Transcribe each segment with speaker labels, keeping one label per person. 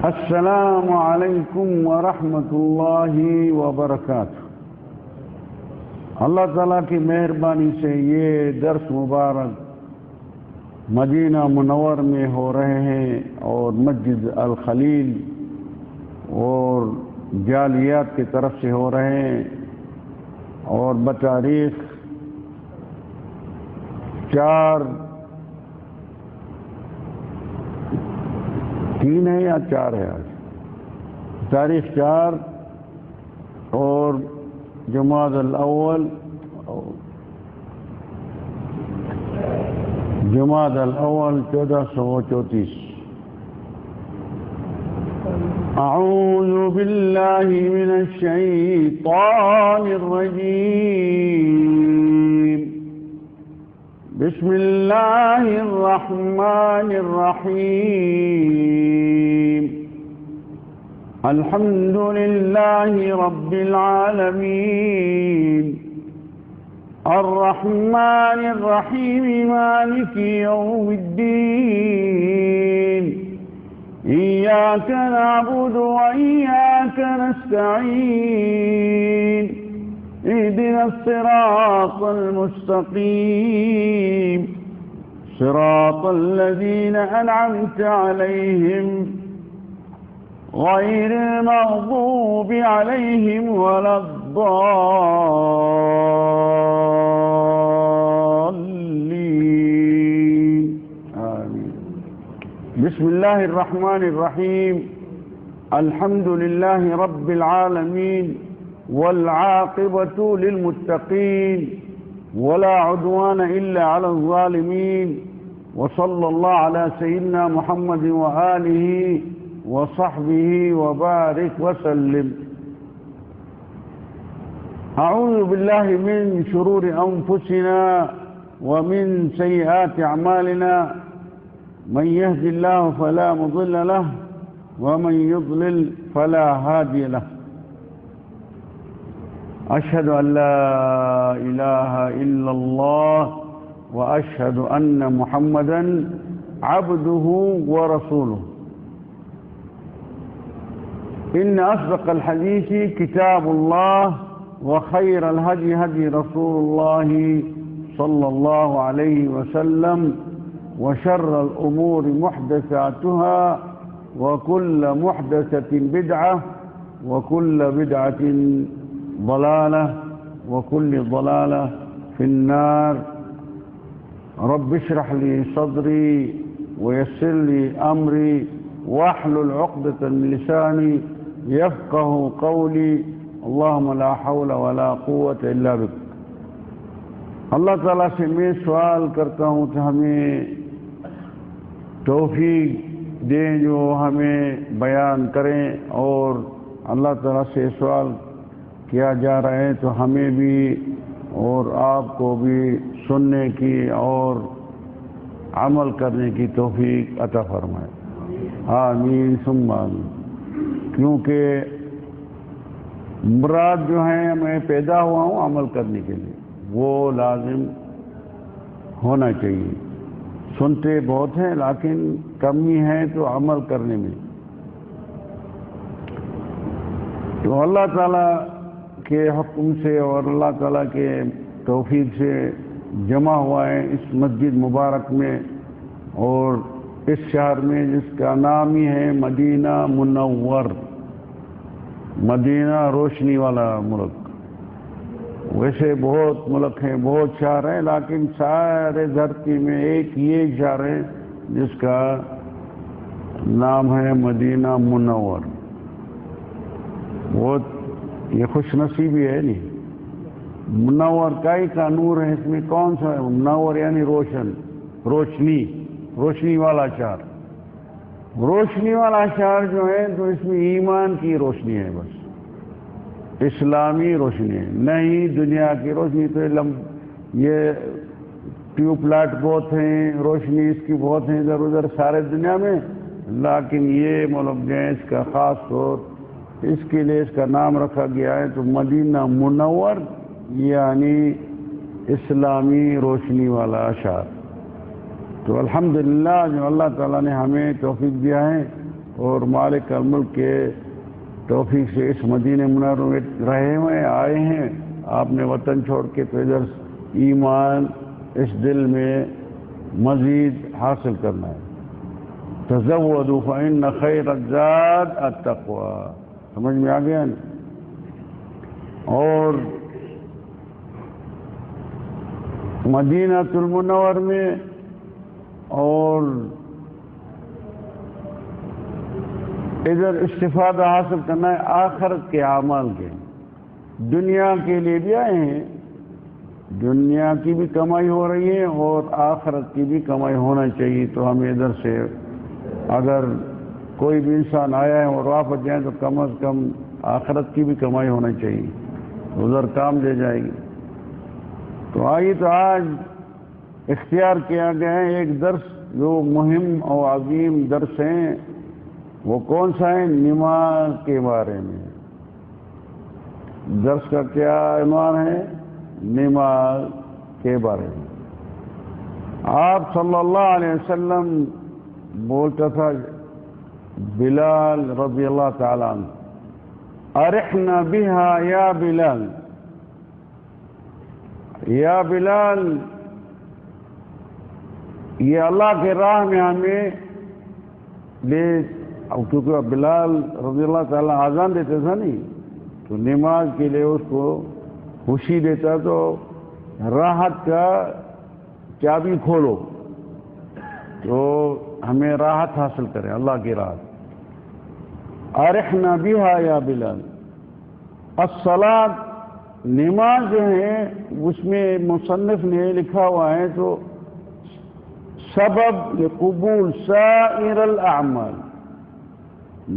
Speaker 1: السلام علیکم ورحمۃ اللہ وبرکاتہ۔ اللہ تعالیٰ کی مہربانی سے یہ درس مبارک مدینہ منور میں ہو رہے ہیں اور مسجد الخلیل اور جالیات کی طرف سے ہو رہے ہیں، اور بتاریخ 3 ہے یا 4 ہے آج، تاریخ 4 اور جمادی الاول 1434۔ اعوذ باللہ من الشیطان الرجیم، بسم اللہ الرحمن الرحیم، الحمد للہ رب العالمین، الرحمن الرحیم، مالک یوم الدین، ایاک نعبد وإیاک نستعین، اهدنا الصراط المستقیم، صراط الذین انعمت علیہم غیر المغضوب علیہم ولا الضالین، آمین۔ بسم اللہ الرحمن الرحیم، الحمد للہ رب العالمین، والعاقبۃ للمتقین، ولا عدوان الا علی الظالمین، وصلی اللہ علی سیدنا محمد وآلہ وصحبہ وبارک وسلم۔ اعوذ باللہ من شرور انفسنا ومن سیئات اعمالنا، من يهد الله فلا مضل له ومن يضلل فلا هادي له، أشهد أن لا إله إلا الله وأشهد أن محمدا عبده ورسوله، إن أصدق الحديث كتاب الله، وخير الهدي هدي رسول الله صلى الله عليه وسلم، وشر الأمور محدثاتها، وكل محدثة بدعة، وكل بدعة ضلالة، وكل ضلالة في النار۔ رب اشرح لي صدري ويسر لي أمري واحلل عقدة من لساني يفقه قولي، اللهم لا حول ولا قوة إلا بك۔ اللہ تعالیٰ سے میں سوال کرتا ہوں کہ ہمیں توفیق دیں جو ہمیں بیان کریں، اور اللہ تعالیٰ سے سوال کیا جا رہا ہے تو ہمیں بھی اور آپ کو بھی سننے کی اور عمل کرنے کی توفیق عطا فرمائے، آمین ثم آمین۔ کیونکہ مراد جو ہیں میں پیدا ہوا ہوں عمل کرنے کے لیے، وہ لازم ہونا چاہیے۔ سنتے بہت ہیں لیکن کمی ہے تو عمل کرنے میں۔ تو اللہ تعالیٰ کے حکم سے اور اللہ تعالیٰ کے توفیق سے جمع ہوا ہے اس مسجد مبارک میں اور اس شہر میں، جس کا نام ہی ہے مدینہ منور، مدینہ روشنی والا ملک۔ ویسے بہت ملک ہیں، بہت شہر ہیں، لیکن سارے دھرتی میں ایک یہ شہر ہے جس کا نام ہے مدینہ منور۔ بہت یہ خوش نصیبی ہے نہیں، منور کائی کا نور ہے اس میں، کون سا ہے منور؟ یعنی روشن، روشنی والا شہر۔ روشنی والا شہر جو ہے تو اس میں ایمان کی روشنی ہے، بس اسلامی روشنی ہے، نہیں دنیا کی روشنی۔ تو یہ ٹیوب لائٹ بہت ہیں، روشنی اس کی بہت ہیں ادھر ادھر سارے دنیا میں، لیکن یہ ملک جو ہے اس کا خاص طور اس کے لیے اس کا نام رکھا گیا ہے تو مدینہ منور، یعنی اسلامی روشنی والا شہر۔ تو الحمدللہ جو اللہ تعالیٰ نے ہمیں توفیق دیا ہے اور مالک الملک کے توفیق سے اس مدینہ منورہ میں رہے ہوئے آئے ہیں. آپ نے وطن چھوڑ کے تو ادھر ایمان اس دل میں مزید حاصل کرنا ہے. تزودوا فإن خیر الزاد التقوی. سمجھ میں آ گیا نا؟ اور مدینہ المنور میں اور ادھر استفادہ حاصل کرنا ہے آخرت کے اعمال کے. دنیا کے لیے بھی آئے ہیں، دنیا کی بھی کمائی ہو رہی ہے اور آخرت کی بھی کمائی ہونا چاہیے. تو ہمیں ادھر سے اگر کوئی بھی انسان آیا ہے اور واپس جائیں تو کم از کم آخرت کی بھی کمائی ہونا چاہیے، ادھر کام دے جائے گی. تو آئیے، تو آج اختیار کیا گیا ہے ایک درس جو مہم اور عظیم درس ہیں. وہ کون سا ہے؟ نماز کے بارے میں. درس کا کیا عنوان ہے؟ نماز کے بارے میں. آپ صلی اللہ علیہ وسلم بولتا تھا بلال رضی اللہ تعالیٰ عنہ، ارحنا بها یا بلال، یا بلال، یہ اللہ کے راہ میں ہمیں لے. کیونکہ بلال رضی اللہ تعالیٰ اذان دیتے تھا نہیں، تو نماز کے لیے اس کو خوشی دیتا، تو راحت کا چابی کھولو تو ہمیں راحت حاصل کرے اللہ کی راحت. ارحنا بها یا بلال. الصلاۃ، نماز جو ہے اس میں مصنف نے لکھا ہوا ہے تو سبب لقبول سائر الاعمال.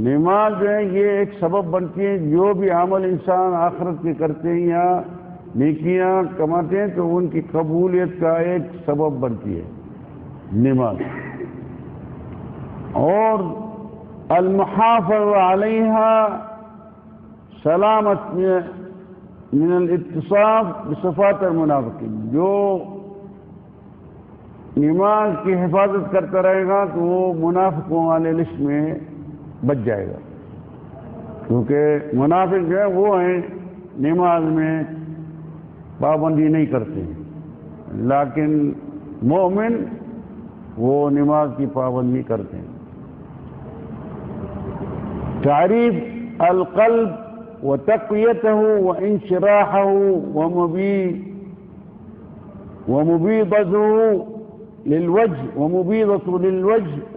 Speaker 1: نماز جو ہے یہ ایک سبب بنتی ہے، جو بھی عمل انسان آخرت کے کرتے ہیں یا نیکیاں کماتے ہیں تو ان کی قبولیت کا ایک سبب بنتی ہے نماز. اور المحافظ علیہا سلامت من الاتصاف بصفات المنافقین. جو نماز کی حفاظت کرتا رہے گا تو وہ منافقوں والے لسٹ میں بچ جائے گا. کیونکہ منافق جو ہے وہ ہیں نماز میں پابندی نہیں کرتے ہیں، لیکن مومن وہ نماز کی پابندی کرتے ہیں. تعریف القلب وتقویتہ وانشراحہ ومبیضتہ للوجہ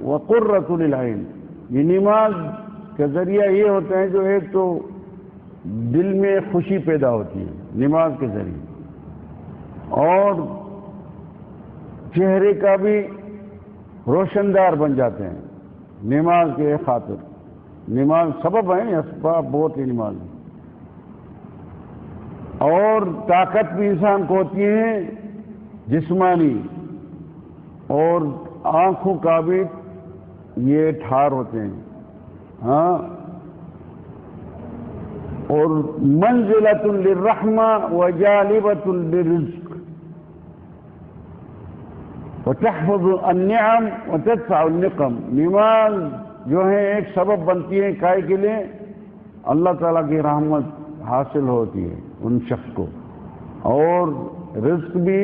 Speaker 1: وقرۃ للعین. یہ نماز کا ذریعہ یہ ہوتا ہے جو ایک تو دل میں خوشی پیدا ہوتی ہے نماز کے ذریعے، اور چہرے کا بھی روشندار بن جاتے ہیں نماز کے خاطر. نماز سبب ہے، اسباب بہت ہی نماز ہے. اور طاقت بھی انسان کو ہوتی ہے جسمانی، اور آنکھوں کا بھی یہ ٹھار ہوتے ہیں. ہاں، اور منزلۃ للرحمہ وجالبۃ للرزق وتحفظ النعم وتدفع النقم. نماز جو ہے ایک سبب بنتی ہے کائے کے لیے اللہ تعالیٰ کی رحمت حاصل ہوتی ہے ان شخص کو، اور رزق بھی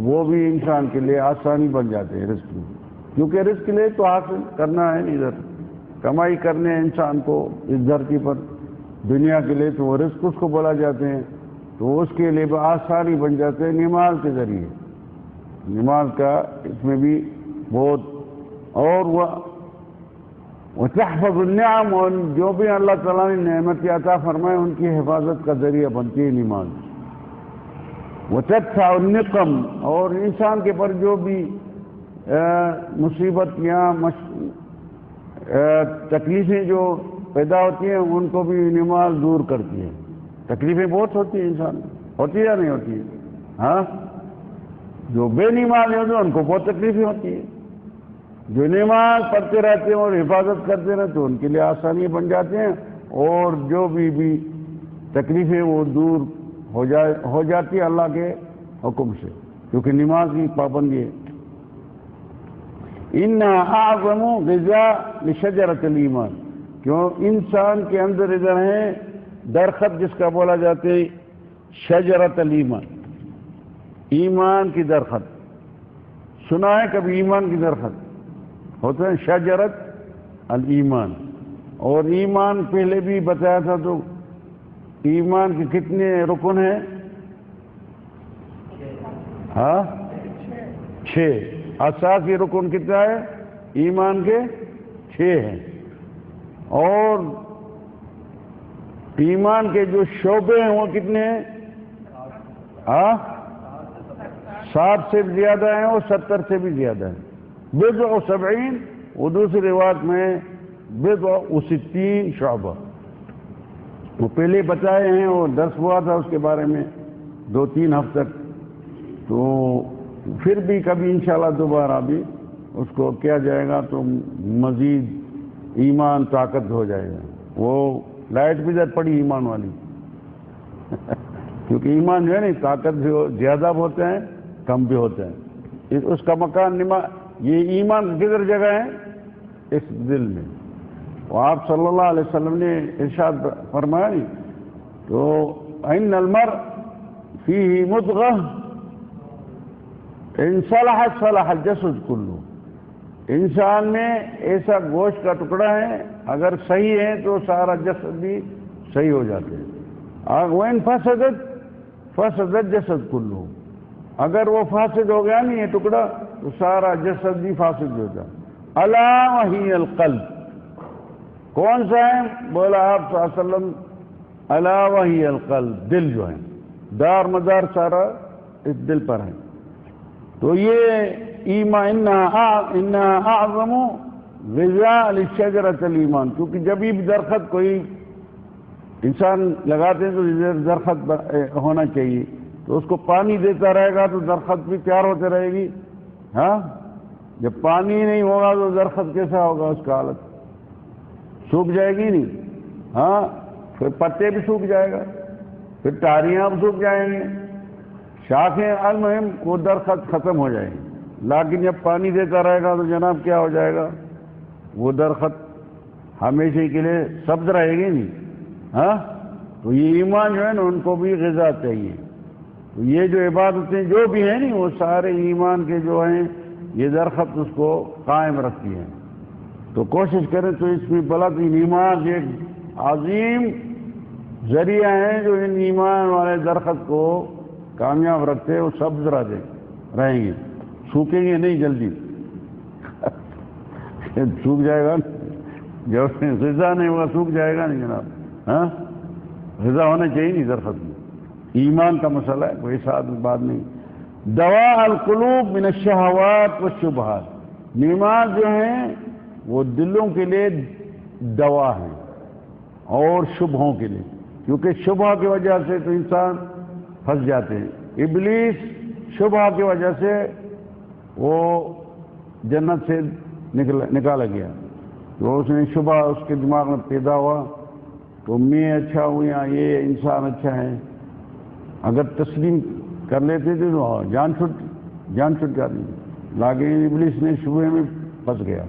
Speaker 1: وہ بھی انسان کے لیے آسانی بن جاتے ہیں. رزق بھی، کیونکہ رزق کے لیے تو حاصل کرنا ہے، ادھر کمائی کرنے انسان کو اس دھرتی پر دنیا کے لیے، تو وہ رزق اس کو بولا جاتے ہیں، تو اس کے لیے بھی آسانی بن جاتے ہیں نماز کے ذریعے. نماز کا اس میں بھی بہت. اور وہ تحفظ النعم، اور جو بھی اللہ تعالیٰ نے نعمت عطا فرمائے ان کی حفاظت کا ذریعہ بنتی ہے نماز. وتدفع النقم، اور انسان کے پر جو بھی مصیبت یا تکلیفیں جو پیدا ہوتی ہیں ان کو بھی نماز دور کرتی ہے. تکلیفیں بہت ہوتی ہیں انسان، ہوتی یا نہیں ہوتی ہے؟ ہاں، جو بے نماز ہیں ان کو بہت تکلیفیں ہوتی ہیں. جو نماز پڑھتے رہتے ہیں اور حفاظت کرتے رہتے ہیں ان کے لیے آسانی بن جاتے ہیں، اور جو بھی تکلیفیں وہ دور ہو جاتی ہے اللہ کے حکم سے، کیونکہ نماز کی پابندی ہے. انہا اعظم غذاء لشجرۃ الایمان، کیوں انسان کے اندر ادھر ہے درخت جس کا بولا جاتے ہیں شجرۃ الایمان، ایمان کی درخت. سنا ہے کبھی ایمان کی درخت ہوتا ہے شجرۃ الایمان. اور ایمان پہلے بھی بتایا تھا، تو ایمان کے کتنے رکن ہیں؟ ہاں 6. اساسی رکن کتنا ہے ایمان کے؟ 6 ہیں. اور ایمان کے جو شعبے ہیں وہ کتنے ہیں؟ 60 سے بھی زیادہ ہیں اور 70 سے بھی زیادہ ہیں. بضع و 70، وہ دوسری روایت میں بضع و 60 شعبہ. وہ پہلے بتائے ہیں اور درس ہوا تھا اس کے بارے میں 2-3 ہفتے تک. تو پھر بھی کبھی انشاءاللہ دوبارہ بھی اس کو کیا جائے گا تو مزید ایمان طاقت ہو جائے گا. وہ لائٹ بھی در پڑی ایمان والی کیونکہ ایمان جو ہے نا طاقت بھی زیادہ بھی ہوتے ہیں کم بھی ہوتے ہیں. اس کا مکان یہ ایمان کدھر جگہ ہے؟ اس دل میں. اور آپ صلی اللہ علیہ وسلم نے ارشاد فرمایا نہیں تو ان المرء فیہ مضغہ ان صلحت صلح الجسد کلہ. انسان میں ایسا گوشت کا ٹکڑا ہے اگر صحیح ہے تو سارا جسد بھی صحیح ہو جاتے ہیں. وَإِن فَسَدَتْ فَسَدَتْ جسد کلہ. اگر وہ فاسد ہو گیا نہیں یہ ٹکڑا تو سارا جسد بھی فاسد ہو جاتا. الا وہی القلب. کون سا ہے؟ بولا آپ صلی اللہ علیہ وسلم الا وہی القلب، دل جو ہے، دار مدار سارا اس دل پر ہے. تو یہ ایمان انہا اعظم غذاء لشجرۃ الایمان، کیونکہ جب بھی درخت کوئی انسان لگاتے ہیں تو درخت ہونا چاہیے، تو اس کو پانی دیتا رہے گا تو درخت بھی تیار ہوتے رہے گی. ہاں جب پانی نہیں ہوگا تو درخت کیسا ہوگا؟ اس کا حالت سوکھ جائے گی نہیں. ہاں پھر پتے بھی سوکھ جائے گا، پھر ٹہریاں بھی سوکھ جائیں گے، شاخیں، المہم وہ درخت ختم ہو جائیں گے. لیکن جب پانی دیتا رہے گا تو جناب کیا ہو جائے گا؟ وہ درخت ہمیشہ کے لیے سبز رہے گی نہیں. ہاں تو یہ ایمان جو ہے نا ان کو بھی غذا چاہیے. تو یہ جو عبادتیں جو بھی ہیں نا وہ سارے ایمان کے جو ہیں یہ درخت اس کو قائم رکھتی ہیں. تو کوشش کریں تو اس میں بلد نماز ایک عظیم ذریعہ ہے جو ان ایمان والے درخت کو کامیاب رکھتے ہیں. وہ سبز رہیں گے، سوکھیں گے نہیں جلدی سوکھ جائے گا جب غذا نہیں ہوگا سوکھ جائے گا نہیں جناب. ہاں غذا ہونا چاہیے نہیں درخت میں. ایمان کا مسئلہ ہے، کوئی ساتھ بات نہیں. دواء القلوب من الشہوات والشبہات. نماز جو ہے وہ دلوں کے لیے دوا ہے اور شبہوں کے لیے، کیونکہ شبہ کی وجہ سے تو انسان پھنس جاتے ہیں. ابلیس شبہ کی وجہ سے وہ جنت سے نکالا گیا. تو اس نے شبہ اس کے دماغ میں پیدا ہوا تو میں اچھا ہوں یا یہ انسان اچھا ہے. اگر تسلیم کر لیتے تھے تو جان چھٹ جاتی. لیکن ابلیس نے شبہ میں پھنس گیا،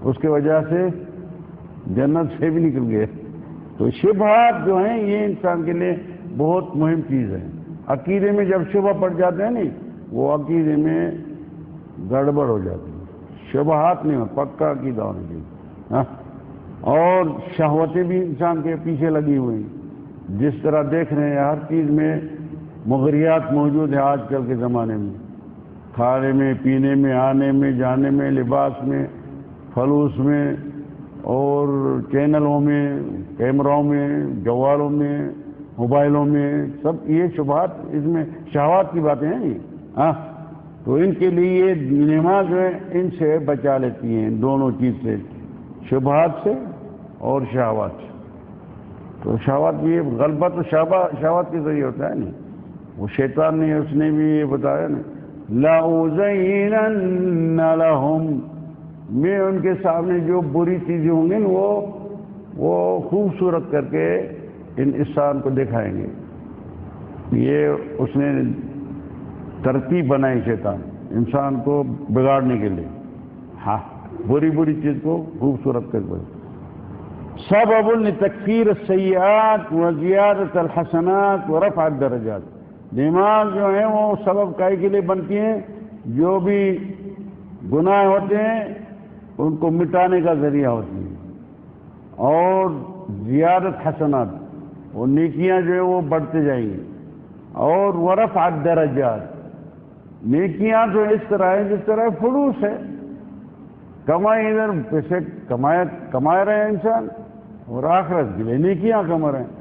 Speaker 1: اس کی وجہ سے جنت سے بھی نکل گئے. تو شبہات جو ہیں یہ انسان کے لیے بہت مہم چیز ہے. عقیدے میں جب شبہ پڑ جاتے ہیں نہیں وہ عقیدے میں گڑبڑ ہو جاتی ہے. شبہات نہیں ہو، پکا عقیدہ ہونا چاہیے. اور شہوتیں بھی انسان کے پیچھے لگی ہوئی ہیں. جس طرح دیکھ رہے ہیں ہر چیز میں مغریات موجود ہیں آج کل کے زمانے میں، کھانے میں، پینے میں، آنے میں، جانے میں، لباس میں، فلوس میں، اور چینلوں میں، کیمروں میں، جوالوں میں، موبائلوں میں، سب یہ شبہات، اس میں شہوات کی باتیں ہیں. ہاں تو ان کے لیے نماز جو ہے ان سے بچا لیتی ہیں، دونوں چیز سے، شبہات سے اور شہوات سے. تو شہوات بھی غلبہ تو شہوات کے ذریعے ہوتا ہے نا. وہ شیطان نے اس نے بھی یہ بتایا نا لَأُزَيِّنَنَّ لَهُمْ، میں ان کے سامنے جو بری چیزیں ہوں گی وہ خوبصورت کر کے ان انسان کو دکھائیں گے. یہ اس نے ترتیب بنائی شیطان انسان کو بگاڑنے کے لیے. ہاں بری بری چیز کو خوبصورت کر دے. سبب لتکفیر السیئات وزیادت الحسنات ورفع الدرجات. نماز جو ہے وہ سبب کائی کے لیے بنتی ہیں، جو بھی گناہ ہوتے ہیں ان کو مٹانے کا ذریعہ ہوتی ہیں، اور زیادت حسنات، وہ نیکیاں جو ہے وہ بڑھتے جائیں گی، اور ورفع الدرجات. نیکیاں تو اس طرح ہے جس طرح فلوس ہے، کمائی ادھر پیسے کمائے رہے ہیں انسان، اور آخرت کے لیے نیکیاں کما رہے ہیں.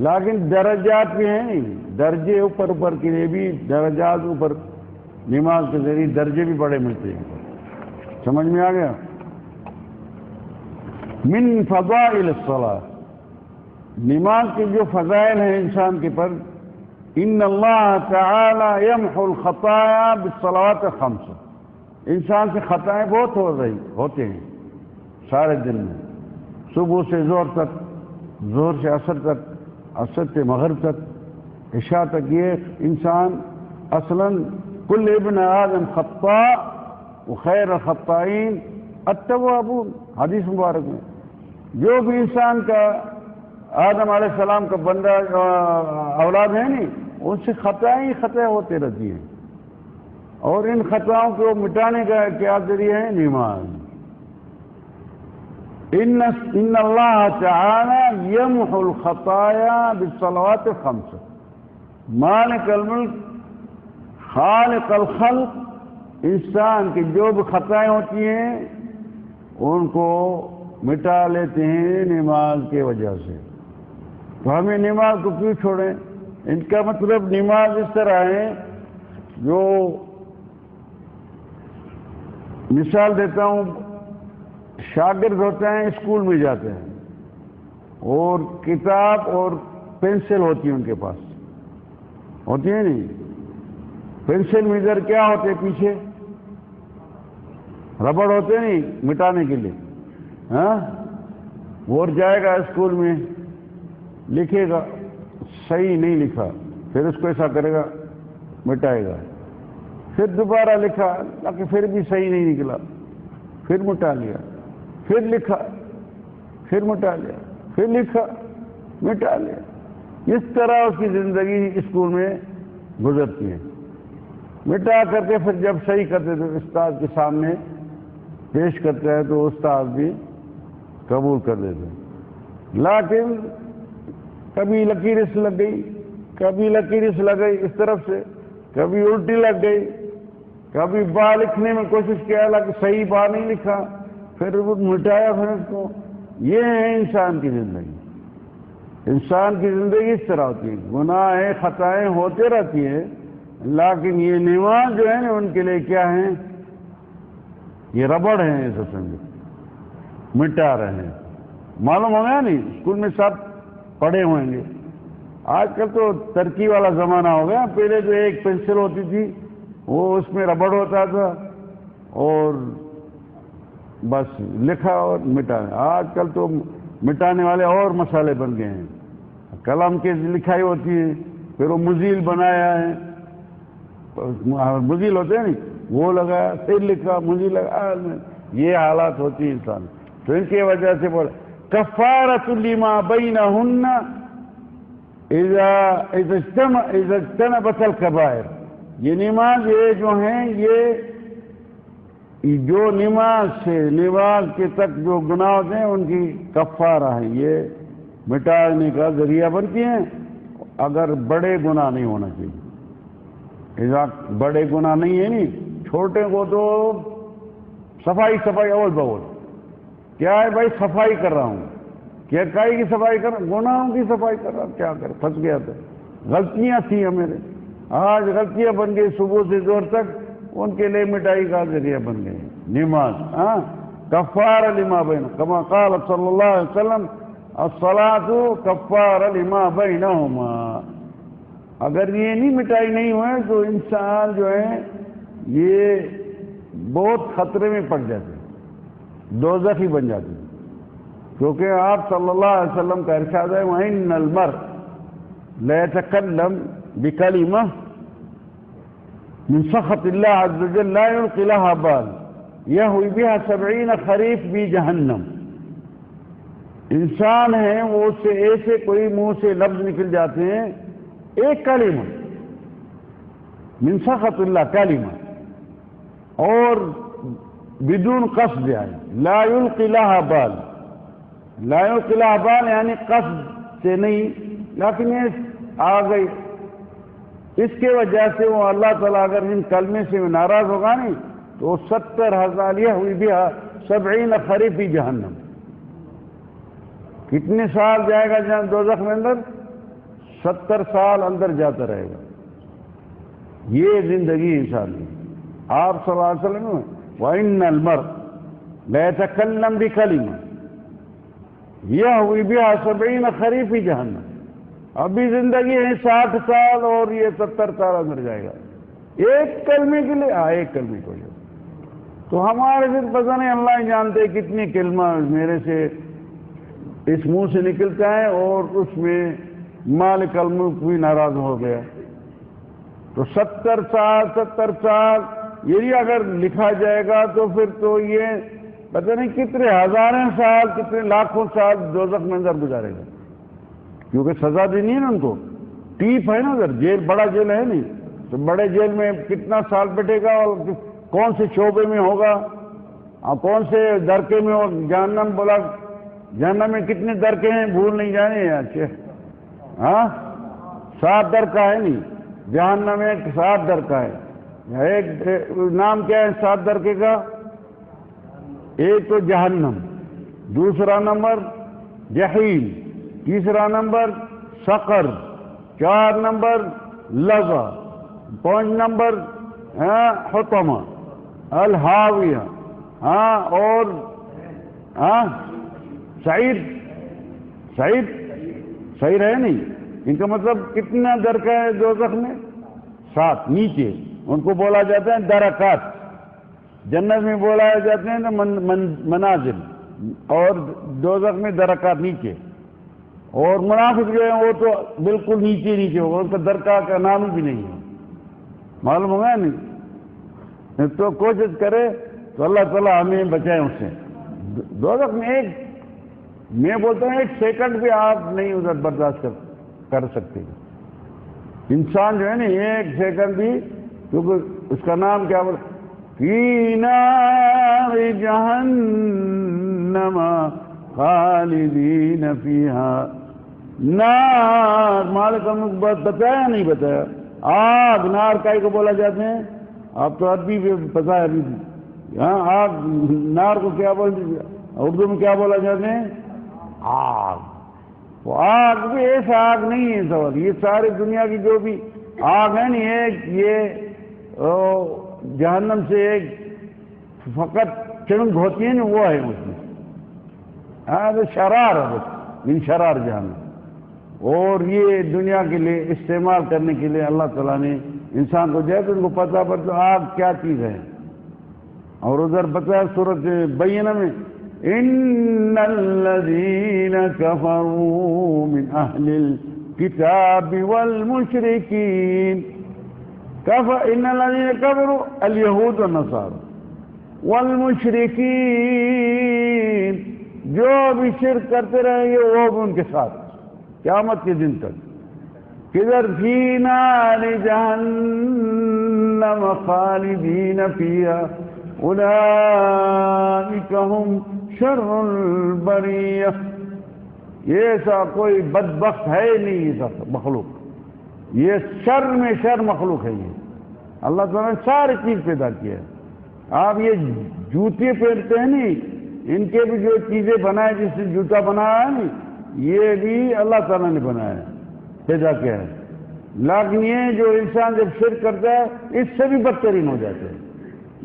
Speaker 1: لیکن درجات بھی ہیں، درجے اوپر اوپر کے لیے بھی درجات اوپر، نماز کے ذریعے درجے بھی بڑے ملتے ہیں. سمجھ میں آ گیا؟ من فضائل الصلاۃ، نماز کے جو فضائل ہیں انسان کے پر، ان اللہ تعالی یمحو الخطایا بالصلوات الخمس. انسان سے خطائیں بہت ہوتے ہیں سارے دن میں، صبح سے زہر تک، زہر سے عصر تک، عصر سے مغرب تک، عشاء تک. یہ انسان اصلاً کل ابن آدم خطاء وخیر الخطائین التوابون، حدیث مبارک میں. جو بھی انسان کا آدم علیہ السلام کا بندہ اولاد ہے نہیں، ان سے خطائیں ہوتے رہتی ہیں، اور ان خطاؤں کو مٹانے کا کیا ذریعہ ہے؟ نماز. ان اللہ تعالی یمحو الخطایا بالصلوات الخمس. مالک الملک خالق الخلق، انسان کی جو بھی خطائیں ہوتی ہیں ان کو مٹا لیتے ہیں نماز کی وجہ سے. تو ہمیں نماز کو کیوں چھوڑیں؟ ان کا مطلب نماز اس طرح ہے، جو مثال دیتا ہوں، شاگرد ہوتے ہیں، اسکول میں جاتے ہیں، اور کتاب اور پینسل ہوتی ہے ان کے پاس، ہوتی ہے نہیں؟ پینسل میں ادھر کیا ہوتے ہیں؟ پیچھے ربڑ ہوتے نہیں مٹانے کے لیے. ہاں، وہ جائے گا اسکول میں، لکھے گا، صحیح نہیں لکھا، پھر اس کو ایسا کرے گا، مٹائے گا. پھر دوبارہ لکھا، تاکہ پھر بھی صحیح نہیں نکلا، پھر مٹا لیا، پھر لکھا، پھر مٹا لیا، پھر لکھا، مٹا لیا. اس طرح اس کی زندگی اسکول میں گزرتی ہے. مٹا کر کے پھر جب صحیح کرتے تو استاد کے سامنے پیش کرتا ہے تو استاد بھی قبول کر دیتے. لیکن کبھی لکیر اس لگ گئی، کبھی لکیر اس لگ گئی اس طرف سے، کبھی الٹی لگ گئی، کبھی با لکھنے میں کوشش کیا لیکن صحیح با نہیں لکھا، پھر وہ مٹایا پھر اس کو. یہ ہے انسان کی زندگی. انسان کی زندگی اس طرح ہوتی ہے، گناہ خطائیں ہوتے رہتی ہیں، لیکن یہ نماز جو ہے نا ان کے لیے کیا ہیں؟ یہ ربڑ ہیں، ایسا سمجھو، مٹا رہے ہیں. معلوم ہو گیا نہیں؟ اسکول میں سب پڑھے ہوئیں گے. آج کل تو ترقی والا زمانہ ہو گیا. پہلے جو ایک پینسل ہوتی تھی وہ اس میں ربڑ ہوتا تھا اور بس لکھا اور مٹانا. آج کل تو مٹانے والے اور مسالے بن گئے ہیں. قلم کی لکھائی ہوتی ہے، پھر وہ مزیل بنایا ہے، مزیل ہوتے ہیں نہیں، وہ لگایا، پھر لکھا، مزیل لگایا. یہ حالات ہوتی ہیں انسان. تو ان کی وجہ سے بولے کفارۃ لما بینہن اذا اجتنبت الکبائر. یہ نماز یہ جو ہیں، یہ جو نماز سے نماز کے تک جو گناہ ہوتے ہیں ان کی کفارہ ہے، یہ مٹانے کا ذریعہ بنتی ہیں اگر بڑے گناہ نہیں ہونا چاہیے. بڑے گناہ نہیں ہے نہیں، چھوٹے کو تو صفائی اول بول کیا ہے بھائی، صفائی کر رہا ہوں، کیا کائی کی صفائی کر رہا ہوں، گناہوں کی صفائی کر رہا ہوں، کیا کر پھنس گیا تھا. غلطیاں تھیں میرے، آج غلطیاں بن گئی صبح سے زور تک، ان کے لیے مٹائی کا ذریعہ بن گئی نماز. ہاں، کفارہ لما بین، کما قال صلی اللہ علیہ وسلم الصلاۃ کفارہ لما بینہما. اگر یہ نہیں مٹائی نہیں ہوئے تو انسان جو ہے یہ بہت خطرے میں پڑ جاتے، دوزخی بن جاتے. کیونکہ آپ صلی اللہ علیہ وسلم کا ارشاد ہے وَإِنَّ الْمَرْءَ لَيَتَكَلَّمُ بِكَلِمَةٍ مِنْ سَخَطِ اللَّهِ عَزَّ وَجَلَّ لَا يُلْقِي لَهَا بَالًا. یہوی بہا 70 خریف بھی جہنم. انسان ہیں وہ اس سے ایسے کوئی منہ سے لفظ نکل جاتے ہیں، ایک کلمہ من سخط اللہ کلمہ، اور بدون قصد، یعنی لا یلقی لہا بال. لا یلقی لہا بال یعنی قصد سے نہیں، لیکن یہ آ گئی. اس کے وجہ سے وہ اللہ تعالیٰ اگر ان کلمے سے ناراض ہوگا نہیں تو 70,000 یہوی بہا 70 خریف بھی جہنم. کتنے سال جائے گا جہاں دوزخ میں اندر؟ 70 سال اندر جاتا رہے گا. یہ زندگی انسان کی. آپ صلی اللہ علیہ وسلم وَإِنَّ الْمَرْءَ لَيَتَكَلَّمُ بِكَلِمَةٍ يَهْوِي بِهَا 70 خریف جہنم. ابھی زندگی ہے 60 سال اور یہ 70 سال اندر جائے گا ایک کلمے کے لیے. ایک کلمے کو جو تو ہمارے پھر پتہ نہیں، اللہ ہی جانتے کتنی کلمہ میرے سے اس منہ سے نکلتا ہے اور اس میں مالک الملک بھی ناراض ہو گیا. تو 70 سال یہ اگر لکھا جائے گا تو پھر تو یہ پتہ نہیں کتنے ہزاریں سال، کتنے لاکھوں سال دوزخ میں اندر گزارے گا، کیونکہ سزا دینی ہے نا ان کو. ٹیپ ہے نا ادھر، جیل بڑا جیل ہے نہیں، تو بڑے جیل میں کتنا سال بیٹھے گا اور کون سے شعبے میں ہوگا، کون سے درکے میں ہوگا. جہنم بولا، جہنم میں کتنے درکے ہیں بھول نہیں جانے. اچھا ہاں 7 درکا ہے نہیں، جہنم میں 7 درکا ہے. ایک نام کیا ہے 7 درکے کا؟ ایک تو جہنم، دوسرا نمبر جحیم، تیسرا نمبر سقر، 4 نمبر لظا، 5 نمبر حطمہ الہاویہ، اور سعید ہے نہیں. ان کا مطلب کتنا درکہ ہے دوزخ میں؟ 7. نیچے ان کو بولا جاتا ہے درکات. جنت میں بولا جاتے ہیں منازل، اور دوزخ میں درکات نیچے. اور منافق جو ہیں وہ تو بالکل نیچے ہوگا، ان کا درکا کا نام بھی نہیں ہے. معلوم ہوگا نہیں؟ تو کوشش کرے تو اللہ تعالیٰ ہمیں بچائے اس سے. دوزخ میں میں بولتا ہوں 1 سیکنڈ بھی آپ نہیں ادھر برداشت کر سکتے. انسان جو ہے نا 1 سیکنڈ بھی، کیونکہ اس کا نام کیا بولتا؟ فی نار جہنم خالدین فیہا. نار مالک الملک بتایا نہیں بتایا؟ آگ، نار کائی کو بولا جاتے ہیں؟ آپ تو عربی بھی پتا ہے. ابھی آگ، نار کو کیا بولتے ہیں اردو میں؟ کیا بولا جاتے ہیں؟ آگ. وہ آگ بھی ایسا آگ نہیں ہے سوال. یہ سارے دنیا کی جو بھی آگ ہے نہیں، ایک یہ جہنم سے ایک فقط چڑنگ ہوتی ہے نا، وہ ہے اس میں. تو شرار ہے من شرار جہنم. اور یہ دنیا کے لیے استعمال کرنے کے لیے اللہ تعالیٰ نے انسان کو دیا تو ان کو پتہ پڑتا آگ کیا چیز ہے. اور ادھر بتایا سورۃ بینہ میں ان الذین کفروا من اہل الکتاب والمشرکین. ان الذین کفروا الیہود والنصارى والمشرکین، جو بھی شرک کرتے رہیں گے وہ بھی ان کے ساتھ قیامت کے دن تک. کدھر؟ فی نار جہنم خالدین فیہا اولئک ہم شر البریہ. یہ ایسا کوئی بدبخت ہے نہیں ایسا مخلوق، یہ شر میں شر مخلوق ہے. یہ اللہ تعالیٰ نے ساری چیز پیدا کیا ہے. آپ یہ جوتے پہنتے ہیں نہیں، ان کے بھی جو چیزیں بنائے، جس سے جوتا بنایا ہے نہیں، یہ بھی اللہ تعالیٰ نے بنایا ہے، پیدا کیا ہے. لیکن یہ جو انسان جب شرک کرتا ہے اس سے بھی بدترین ہو جاتے ہیں.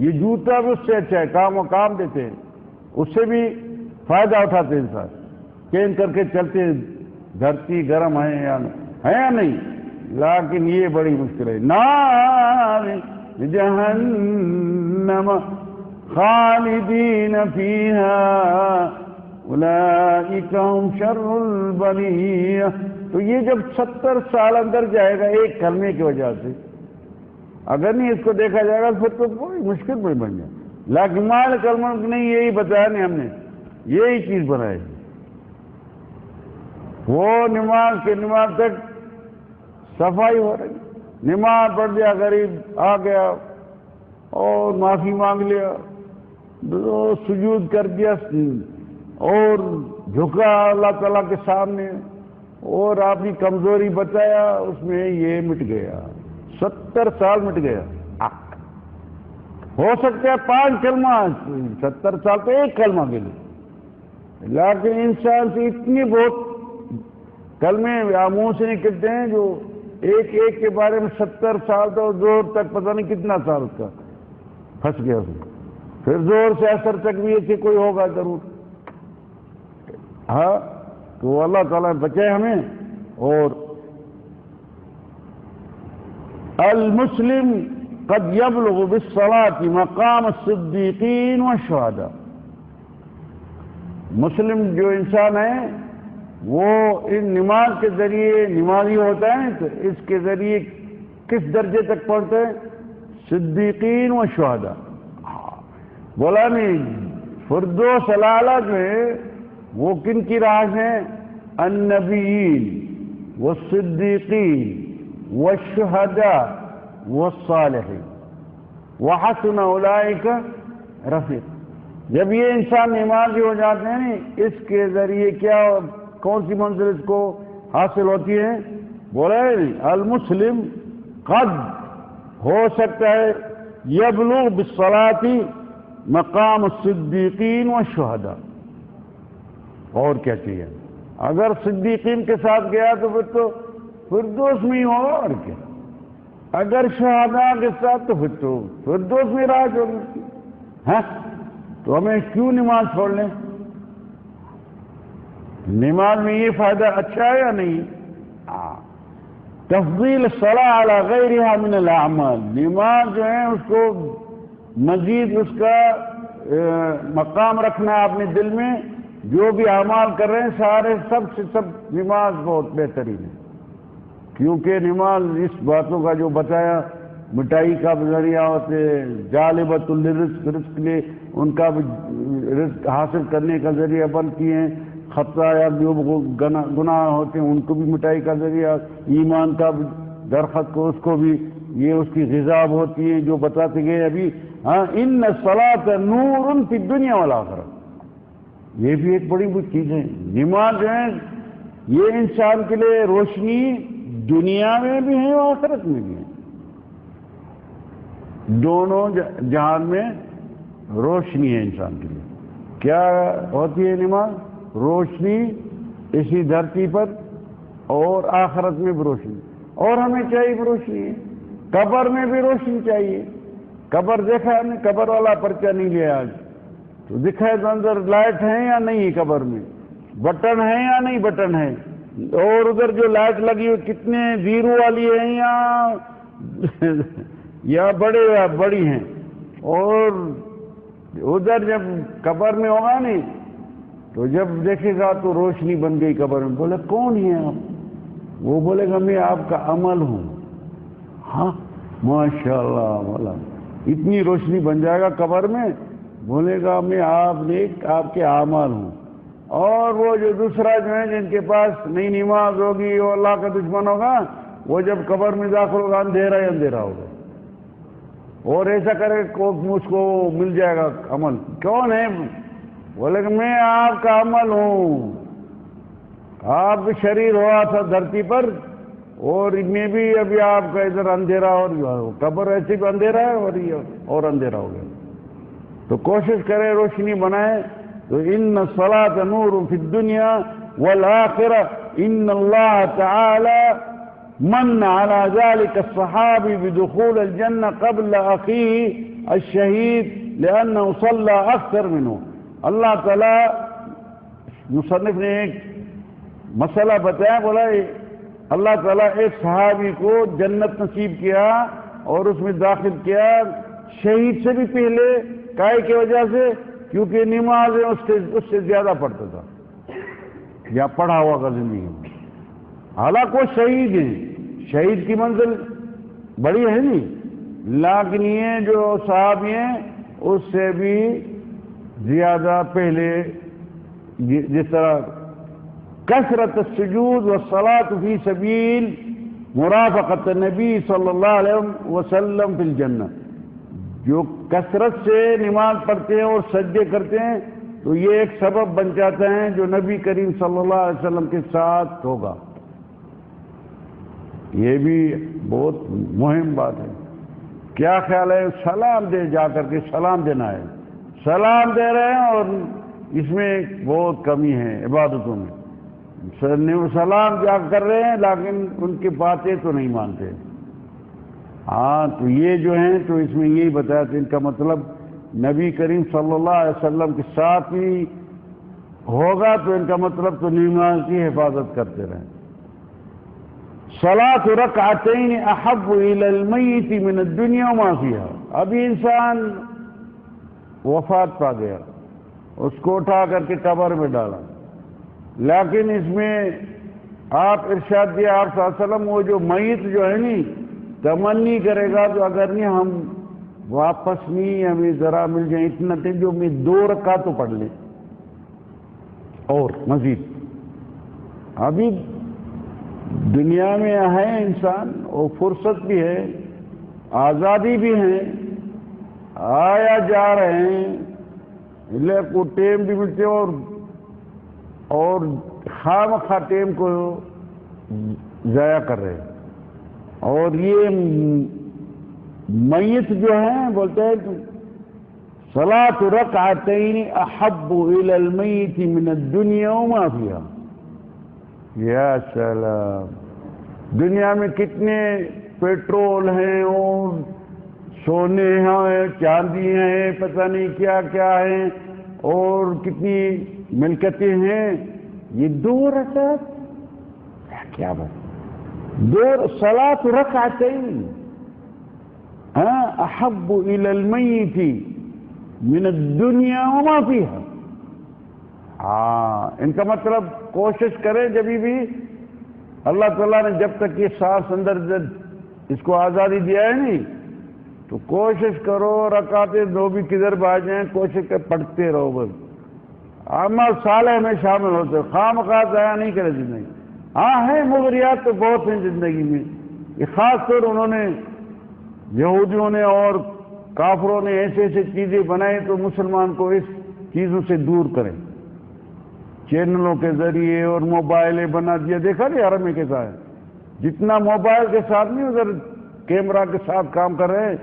Speaker 1: یہ جوتا بھی اس سے اچھا ہے، کام دیتے ہیں، اس سے بھی فائدہ اٹھاتے ہیں انسان. چینج کر کے چلتے ہیں، دھرتی گرم ہے یا نہیں. لیکن یہ بڑی مشکل ہے. نار جہنم خالدین فیہا اولئک ہم شر البریہ. تو یہ جب 70 سال اندر جائے گا ایک کلمے کی وجہ سے، اگر نہیں اس کو دیکھا جائے گا پھر تو کوئی مشکل میں بن جائے. لیکن مال کلمہ نہیں، یہی بتایا نہیں ہم نے، یہی چیز بنائی۔ وہ نماز کے نماز تک صفائی ہو رہی، نماز پڑھ دیا، غریب آ گیا اور معافی مانگ لیا، سجود کر دیا اور جھکا اللہ تعالیٰ کے سامنے اور اپنی کمزوری بتایا، اس میں یہ مٹ گیا، 70 سال مٹ گیا۔ ہو سکتا ہے 5 کلمہ، 70 سال تو ایک کلمہ کے لیے، لیکن انسان سے اتنی بہت کلمے منہ سے نکلتے ہیں جو ایک ایک کے بارے میں 70 سال تو زور تک پتہ نہیں کتنا سال اس کا پھنس گیا اس میں، پھر زور سے اثر تک بھی ایسے کوئی ہوگا ضرور۔ ہاں تو اللہ تعالیٰ بچائے ہمیں۔ اور المسلم قد يبلغ بالصلاة مقام الصدیقین والشہداء، مسلم جو انسان ہے وہ ان نماز کے ذریعے نمازی ہوتا ہے تو اس کے ذریعے کس درجے تک پہنچتا ہے؟ صدیقین و شہداء۔ بولا نہیں، فردوس الاعلیٰ جو ہے وہ کن کی راہ ہیں؟ النبیین والصدیقین والشہداء والصالحین وحسن اولئک رفیق۔ جب یہ انسان نمازی ہو جاتے ہیں نا، اس کے ذریعے کیا کون سی منزل اس کو حاصل ہوتی ہے؟ بولے المسلم قد ہو سکتا ہے یبلغ بالصلاۃ مقام الصدیقین والشہداء۔ اور کیا چاہیے؟ اگر صدیقین کے ساتھ گیا تو پھر تو فردوس میں ہی ہوگا، اور کیا؟ اگر شہداء کے ساتھ تو پھر تو فردوس میں راج ہوگی۔ ہاں تو ہمیں کیوں نماز چھوڑ لیں؟ نماز میں یہ فائدہ اچھا ہے یا نہیں؟ تفضیل الصلاۃ علی غیرها من الاعمال، نماز جو ہے اس کو مزید اس کا مقام رکھنا ہے اپنے دل میں، جو بھی اعمال کر رہے ہیں سارے سب سے سب نماز بہت بہترین ہے، کیونکہ نماز اس باتوں کا جو بتایا، مٹائی کا ذریعہ ہوتے، جالبۃ للرزق، رزق کے لیے ان کا رزق حاصل کرنے کا ذریعہ بنتی ہیں، خطایا جو گناہ ہوتے ہیں ان کو بھی مٹائی کا ذریعہ، ایمان کا درخت کو اس کو بھی یہ اس کی غذا ہوتی ہے جو بتاتے گئے ابھی۔ ہاں ان الصلاۃ نور فی الدنیا والآخرہ، یہ بھی ایک بڑی چیز ہے۔ نماز جو ہے یہ انسان کے لیے روشنی دنیا میں بھی ہے اور آخرت میں بھی ہے، دونوں جہان میں روشنی ہے انسان کے لیے۔ کیا ہوتی ہے نماز؟ روشنی اسی دھرتی پر اور آخرت میں بھی روشنی، اور ہمیں چاہیے بھی روشنی ہے، قبر میں بھی روشنی چاہیے۔ قبر دیکھا ہم نے، قبر والا پرچہ نہیں لیا آج تو دکھائے تو اندر لائٹ ہے یا نہیں ہے، قبر میں بٹن ہے یا نہیں بٹن ہے، اور ادھر جو لائٹ لگی ہوئی کتنے زیرو والی ہیں یا بڑے یا بڑی ہیں، اور ادھر جب قبر میں ہوگا نہیں تو جب دیکھے گا تو روشنی بن گئی قبر میں۔ بولے کون ہے آپ؟ وہ بولے گا میں آپ کا عمل ہوں۔ ہاں ماشاءاللہ مولا، اتنی روشنی بن جائے گا قبر میں، بولے گا میں آپ کے اعمال ہوں۔ اور وہ جو دوسرا جو ہے جن کے پاس نئی نماز ہوگی وہ اللہ کا دشمن ہوگا، وہ جب قبر میں داخل ہوگا اندھیرا ہی اندھیرا ہوگا، اور ایسا کرے مجھ کو مل جائے گا عمل۔ کون ہے؟ بولے کہ میں آپ کا عمل ہوں، آپ بھی شریر ہوا تھا دھرتی پر، اور میں بھی ابھی آپ کا ادھر اندھیرا، اور قبر ایسے بھی اندھیرا ہے اور اندھیرا ہو گیا۔ تو کوشش کرے روشنی بنائے۔ تو ان الصلاۃ نور فی الدنیا والآخرہ، ان اللہ تعالی من على ذلك الصحابي بدخول الجنة قبل أخيه الشهيد لأنه صلى أكثر منه۔ اللہ تعالیٰ مصنف نے ایک مسئلہ بتایا، بولا اللہ تعالیٰ ایک صحابی کو جنت نصیب کیا اور اس میں داخل کیا شہید سے بھی پہلے، کائے کی وجہ سے؟ کیونکہ نماز اس سے زیادہ پڑھتا تھا یا پڑھا ہوا کا زندگی میں۔ حالانکہ وہ شہید ہیں، شہید کی منزل بڑی ہے نہیں، لیکن یہ جو صحابی ہیں اس سے بھی زیادہ پہلے جس طرح کثرت السجود والصلاۃ فی سبیل مرافقت النبی صلی اللہ علیہ وسلم فی الجنہ، جو کثرت سے نماز پڑھتے ہیں اور سجدے کرتے ہیں تو یہ ایک سبب بن جاتا ہے جو نبی کریم صلی اللہ علیہ وسلم کے ساتھ ہوگا۔ یہ بھی بہت مہم بات ہے۔ کیا خیال ہے؟ سلام دے، جا کر کے سلام دینا ہے، سلام دے رہے ہیں اور اس میں بہت کمی ہے عبادتوں میں، سلام جا کر رہے ہیں لیکن ان کی باتیں تو نہیں مانتے۔ ہاں تو یہ جو ہیں تو اس میں یہی بتایا تھا، ان کا مطلب نبی کریم صلی اللہ علیہ وسلم کے ساتھ ہی ہوگا تو ان کا مطلب تو نماز کی حفاظت کرتے رہیں۔ صلاۃ رکعتین احب الی المیت من الدنیا وما فیہا، ابھی انسان وفات پا گیا، اس کو اٹھا کر کے قبر میں ڈالا، لیکن اس میں آپ ارشاد دیا آپ صلی اللہ علیہ وسلم، وہ جو میت جو ہے نہیں تمنی کرے گا تو اگر نہیں ہم واپس نہیں ہمیں ذرا مل جائیں اتنا تھے جو میں 2 رکعت تو پڑھ لیں اور مزید۔ ابھی دنیا میں ہے انسان اور فرصت بھی ہے، آزادی بھی ہے، آیا جا رہے ہیں، لیکن کو ٹیم بھی ملتے اور خام خواہ ٹیم کو ضائع کر رہے ہیں۔ اور یہ میت جو ہیں بولتے ہیں صلاۃ رکعتین احب الی المیت من الدنیا وما فیہا۔ یا سلام، دنیا میں کتنے پیٹرول ہیں اور سونے ہیں، چاندی ہیں، پتہ نہیں کیا کیا ہیں اور کتنی ملکتیں ہیں، یہ 2 رکعت کیا بات، 2 صلاۃ رکعتین احب الی المیت من الدنیا وما فیہا۔ ان کا مطلب کوشش کریں جب بھی اللہ تعالیٰ نے جب تک یہ سانس اندر اس کو آزادی دیا ہے نہیں تو کوشش کرو رکعتیں 2 بھی کدھر بھاگ جائیں، کوشش کر پڑھتے رہو، بس عمل صالح میں شامل ہوتے، خام خواہ ضائع نہیں کرے زندگی۔ ہاں ہے مغریات تو بہت ہیں زندگی میں، یہ خاص طور انہوں نے یہودیوں نے اور کافروں نے ایسے ایسے چیزیں بنائی تو مسلمان کو اس چیزوں سے دور کریں، چینلوں کے ذریعے اور موبائلیں بنا دیا، دیکھا نہیں حرم میں کیسا ہے، جتنا موبائل کے ساتھ نہیں ادھر کیمرہ کے ساتھ کام کر رہے ہیں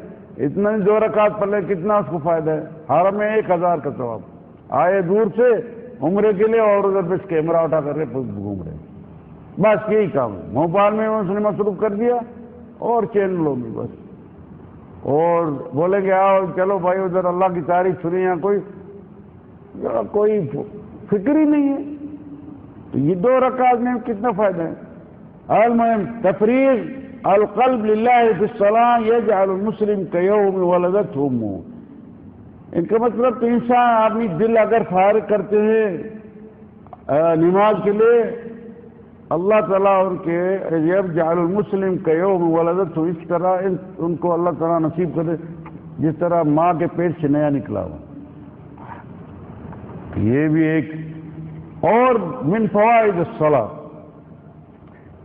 Speaker 1: اتنا ہی 2 رکعت پڑھ لے کتنا اس کو فائدہ ہے، حرم میں 1000 کا ثواب، آئے دور سے عمرے کے لیے اور ادھر بس کیمرہ اٹھا کر رہے گھوم رہے، بس یہی کام ہے، موبائل میں اس نے مصروف کر دیا اور چینلوں میں بس، اور بولے کہ آؤ چلو بھائی ادھر اللہ کی تعریف سنیں، یا کوئی فکر ہی نہیں ہے، تو یہ 2 رکعت میں کتنا فائدہ ہے۔ المہم تفریغ القلب للہ فی الصلاۃ یجعل المسلم کیوم ولدتہ امہ، ان کا مطلب تو انسان آدمی دل اگر فارغ کرتے ہیں نماز کے لیے، اللہ تعالیٰ ان کے یجعل المسلم کیوم ولدتہ، اس طرح ان کو اللہ تعالیٰ نصیب کرے جس طرح ماں کے پیٹ سے نیا نکلا ہو۔ یہ بھی ایک اور من فوائد الصلاۃ،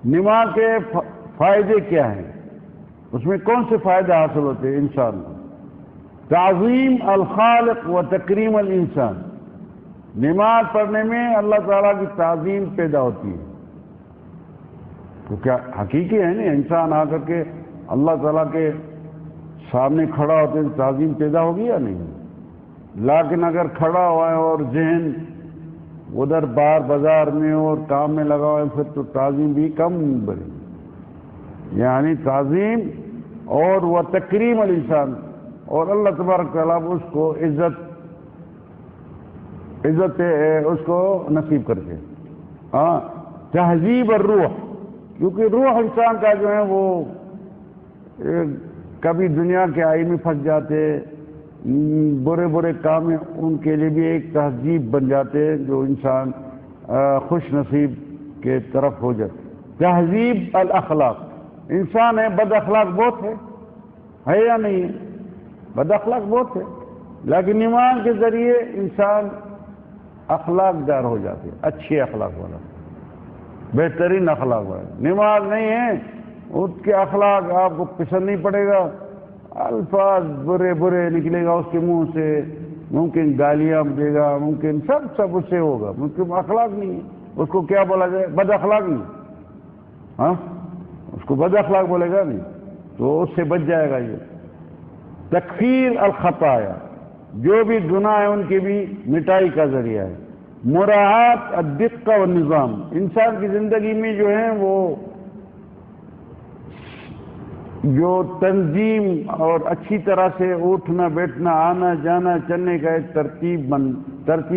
Speaker 1: نماز کے فائدے کیا ہیں، اس میں کون سے فائدے حاصل ہوتے ہیں انسان کو؟ تعظیم الخالق و تکریم الانسان، نماز پڑھنے میں اللہ تعالیٰ کی تعظیم پیدا ہوتی ہے، تو کیا حقیقی ہے نا، انسان آ کر کے اللہ تعالیٰ کے سامنے کھڑا ہوتے ہیں تعظیم پیدا ہوگی یا نہیں؟ لیکن اگر کھڑا ہوا ہے اور ذہن ادھر باہر بازار میں اور کام میں لگا ہوا ہے پھر تو تعظیم بھی کم بڑھے، یعنی تعظیم اور وہ تکریم الانسان، اور اللہ تبارک تعالیٰ اس کو عزت اس کو نصیب کرتے۔ تہذیب الروح، کیونکہ روح انسان کا جو ہے وہ کبھی دنیا کے آئی میں پھنس جاتے، برے برے کام ہیں، ان کے لیے بھی ایک تہذیب بن جاتے ہیں جو انسان خوش نصیب کے طرف ہو جاتے۔ تہذیب الاخلاق، انسان ہے بد اخلاق بہت ہے یا نہیں ہے؟ بد اخلاق بہت ہے، لیکن نماز کے ذریعے انسان اخلاق دار ہو جاتے ہیں، اچھے اخلاق والا، بہترین اخلاق والا۔ نماز نہیں ہے اس کے اخلاق آپ کو پسند نہیں پڑے گا، الفاظ برے برے نکلے گا اس کے منہ سے، ممکن گالیاں دے گا، ممکن سب اس سے ہوگا، ممکن اخلاق نہیں ہے، اس کو کیا بولا جائے؟ بد اخلاق نہیں، ہاں اس کو بد اخلاق بولے گا نہیں، تو اس سے بچ جائے گا۔ یہ تکفیر الخطایا، جو بھی گناہ ہے ان کی بھی مٹائی کا ذریعہ ہے۔ مراعات الدقہ والنظام، انسان کی زندگی میں جو ہے وہ جو تنظیم اور اچھی طرح سے اٹھنا بیٹھنا آنا جانا چلنے کا ایک ترتیب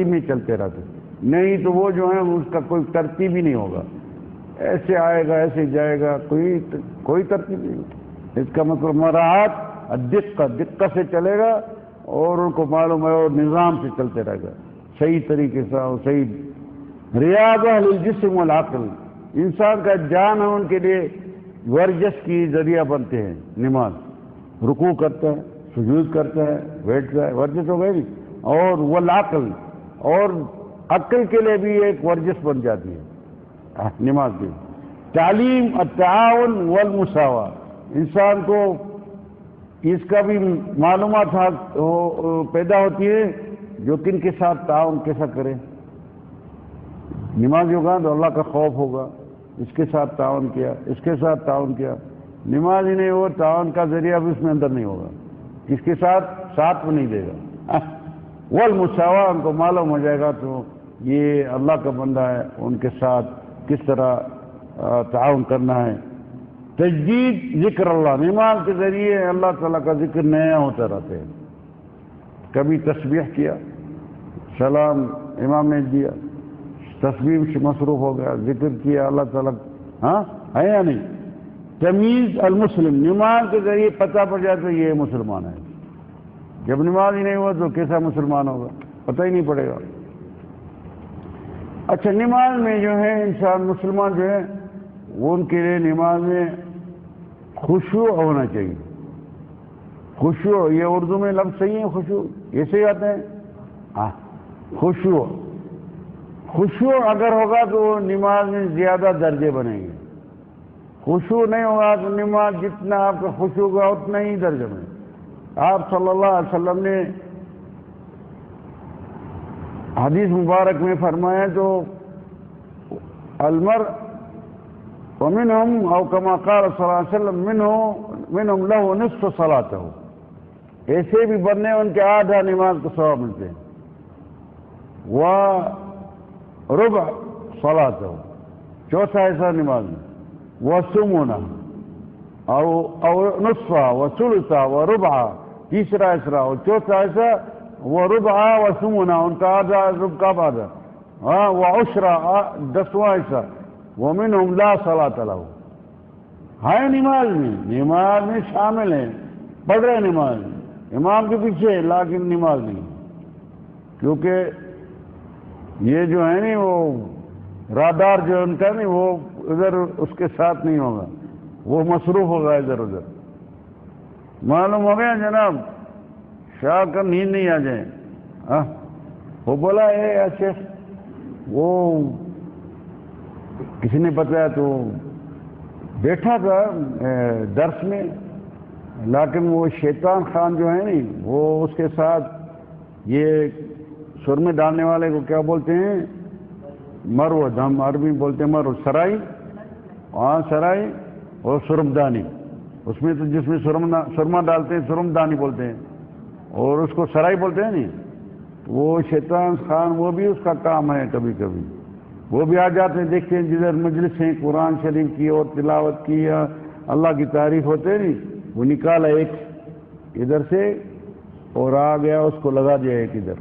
Speaker 1: میں چلتے رہتے، نہیں تو وہ جو ہے اس کا کوئی ترتیب ہی نہیں ہوگا، ایسے آئے گا ایسے جائے گا، کوئی ترتیب نہیں ہوگا۔ اس کا مطلب مراعات الدقہ، دقت سے چلے گا اور ان کو معلوم ہے اور نظام سے چلتے رہے گا صحیح طریقے سے اور صحیح۔ ریاضہ للجسم والعقل، انسان کا جان ہے ان کے لیے ورزش کی ذریعہ بنتے ہیں۔ نماز رکوع کرتا ہے، سجود کرتا ہے، بیٹھتا ہے، ورزش ہو گئی، اور والعقل، اور عقل کے لیے بھی ایک ورزش بن جاتی ہے نماز کی۔ تعلیم التعاون والمساواہ، انسان کو اس کا بھی معلومات پیدا ہوتی ہے جو کن کے ساتھ تعاون کیسا کرے۔ نماز ہوگا تو اللہ کا خوف ہوگا، اس کے ساتھ تعاون کیا، اس کے ساتھ تعاون کیا۔ نماز ہی نہیں ہو تعاون کا ذریعہ بھی اس میں اندر نہیں ہوگا، اس کے ساتھ میں نہیں دے گا۔ والمساواہ، ان کو معلوم ہو جائے گا تو یہ اللہ کا بندہ ہے، ان کے ساتھ کس طرح تعاون کرنا ہے۔ تجدید ذکر اللہ، نماز کے ذریعے اللہ تعالیٰ کا ذکر نیا ہوتا رہتا ہے۔ کبھی تسبیح کیا، سلام امام نے دیا، تسبیح سے مصروف ہو گیا، ذکر کیا اللہ تعالیٰ، ہاں ہے یا نہیں؟ تمیز المسلم، نماز کے ذریعے پتہ پڑ جاتا ہے یہ مسلمان ہے، جب نماز ہی نہیں ہوا تو کیسا مسلمان ہوگا، پتہ ہی نہیں پڑے گا۔ اچھا، نماز میں جو ہے انسان مسلمان جو ہے وہ ان کے لیے نماز میں خشوع ہونا چاہیے۔ خشوع، یہ اردو میں لفظ صحیح ہے، خشوع ایسے ہی آتے ہیں، خشوع۔ خشوع اگر ہوگا تو نماز میں زیادہ درجے بنیں گے، خشوع نہیں ہوگا تو نماز جتنا آپ کا خشوع ہوگا اتنا ہی درجے بنے۔ آپ صلی اللہ علیہ وسلم نے حدیث مبارک میں فرمایا تو المرء ومنهم او كما قال صلی اللہ علیہ وسلم منهم له نصف صلاته، ایسے بھی بننے ان کے آدھا نماز کو ثواب ملتے ہیں، وربع صلاته، چوتھا حصہ نماز میں، وسمنا او نصفا وثلثا وربعا، تیسرا حصہ اور چوتھا حصہ، وربع وسمنا، ان کا آدھا ربع کا آدھا، وعشرا دسواں حصہ، ومنهم لا صلاة له، ہے نماز میں شامل ہیں، پڑھ رہے نماز امام کے پیچھے لیکن نماز نہیں، کیونکہ یہ جو ہے نہیں وہ رادار جو ان کا نہیں وہ ادھر اس کے ساتھ نہیں ہوگا، وہ مصروف ہوگا ادھر ادھر۔ معلوم ہو گیا جناب، شاہ کا نیند نہیں آ جائے۔ وہ بولا اچھا وہ کسی نے بتایا تو بیٹھا تھا درس میں، لیکن وہ شیطان خان جو ہے نہیں وہ اس کے ساتھ یہ سرمے ڈالنے والے کو کیا بولتے ہیں، مروت، ہم عربی بولتے ہیں مروت، سرائی، سرائی اور سرمدانی، اس میں تو جس میں سرما ڈالتے ہیں سرمدانی بولتے ہیں، اور اس کو سرائی بولتے ہیں نہیں، وہ شیطان خان وہ بھی اس کا کام ہے، کبھی کبھی وہ بھی آ جاتے ہیں، دیکھتے ہیں جدھر مجلس ہیں قرآن شریف کی اور تلاوت کی یا اللہ کی تعریف ہوتے نہیں، وہ نکالا ایک ادھر سے اور آ گیا اس کو لگا دیا ایک ادھر،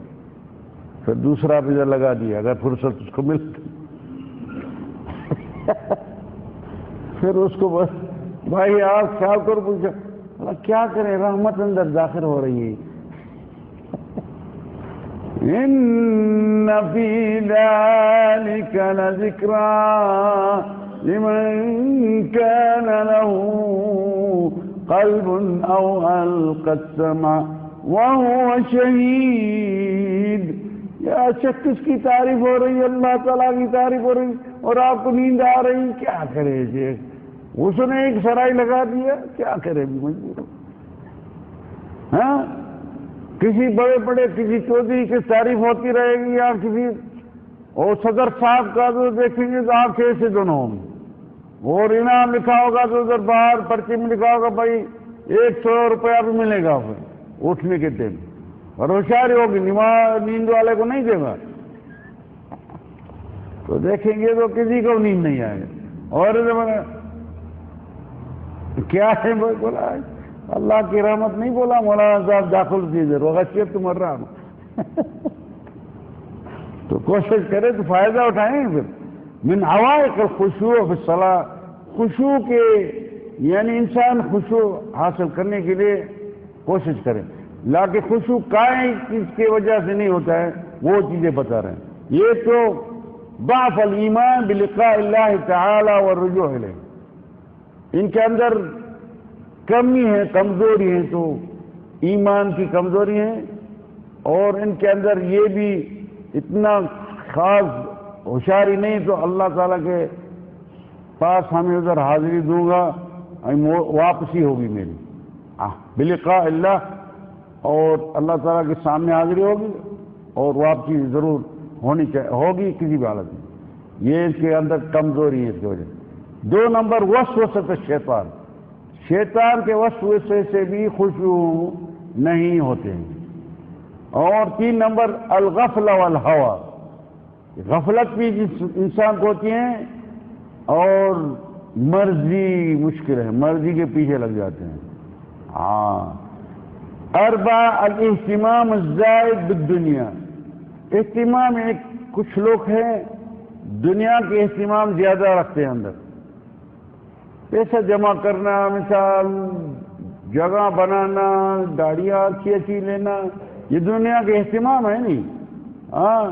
Speaker 1: پھر دوسرا بھی ادھر لگا دیا اگر فرصت اس کو ملتی پھر اس کو بس بھائی آپ خیال کر پوچھا اللہ کیا کریں، رحمت اندر داخل ہو رہی ہے۔ ان فی ذلک لذکری لمن کان له قلب او القى السمع وَهُوَ شَهِيدٌ. یا شخص کس کی تعریف ہو رہی ہے؟ اللہ تعالیٰ کی تعریف ہو رہی اور آپ کو نیند آ رہی. کیا کرے جی؟ اس نے ایک سرائی لگا دیا، کیا کرے بھی مجبور. ہاں، کسی بڑے بڑے کسی چودھری کی تعریف ہوتی رہے گی یا کسی اور صدر صاحب کا تو دیکھیں گے تو آنکھیں سے دونوں ہوں گے. اور انعام لکھا ہوگا تو ادھر باہر پرچی میں لکھا ہوگا بھائی 100 روپیہ بھی ملے گا پھر اٹھنے کے ٹائم. اور ہوشیاری ہوگی، نیند والے کو نہیں دے گا. تو دیکھیں گے تو کسی کو نیند نہیں آئے گا. اور کیا ہے بولا اللہ کی رحمت نہیں بولا مولانا صاحب داخل کیجیے غشیت تو مر رہا ہوں. تو کوشش کرے تو فائدہ اٹھائیں. پھر من عوائق الخشوع فی الصلاۃ، خشوع کے یعنی انسان خشوع حاصل کرنے کے لیے کوشش کرے. لیکن خشوع کائیں چیز کی وجہ سے نہیں ہوتا ہے وہ چیزیں بتا رہے ہیں. یہ تو ضعف الایمان بلقاء اللہ تعالی والرجوع الیہ، ان کے اندر کمی ہے، کمزوری ہے. تو ایمان کی کمزوری ہے اور ان کے اندر یہ بھی اتنا خاص ہوشیاری نہیں. تو اللہ تعالیٰ کے پاس ہمیں ادھر حاضری دوں گا، واپسی ہوگی میری بلقاء اللہ، اور اللہ تعالیٰ کے سامنے حاضری ہوگی اور واپسی ضرور ہوگی کسی بھی حالت میں. یہ اس کے اندر کمزوری ہے اس کی وجہ سے. 2 نمبر وسوسۃ الشیطان، شیطان کے وسوسے سے بھی خشوع نہیں ہوتے ہیں. اور 3 نمبر الغفلہ والہوى، غفلت بھی انسان کو ہوتی ہے اور مرضی مشکل ہے، مرضی کے پیچھے لگ جاتے ہیں. 4 الاہتمام الزائد بالدنیا، اہتمام کچھ لوگ ہیں دنیا کے اہتمام زیادہ رکھتے ہیں اندر. پیسہ جمع کرنا، مثال جگہ بنانا، گاڑیاں اچھی لینا، یہ دنیا کے اہتمام ہے نہیں. ہاں،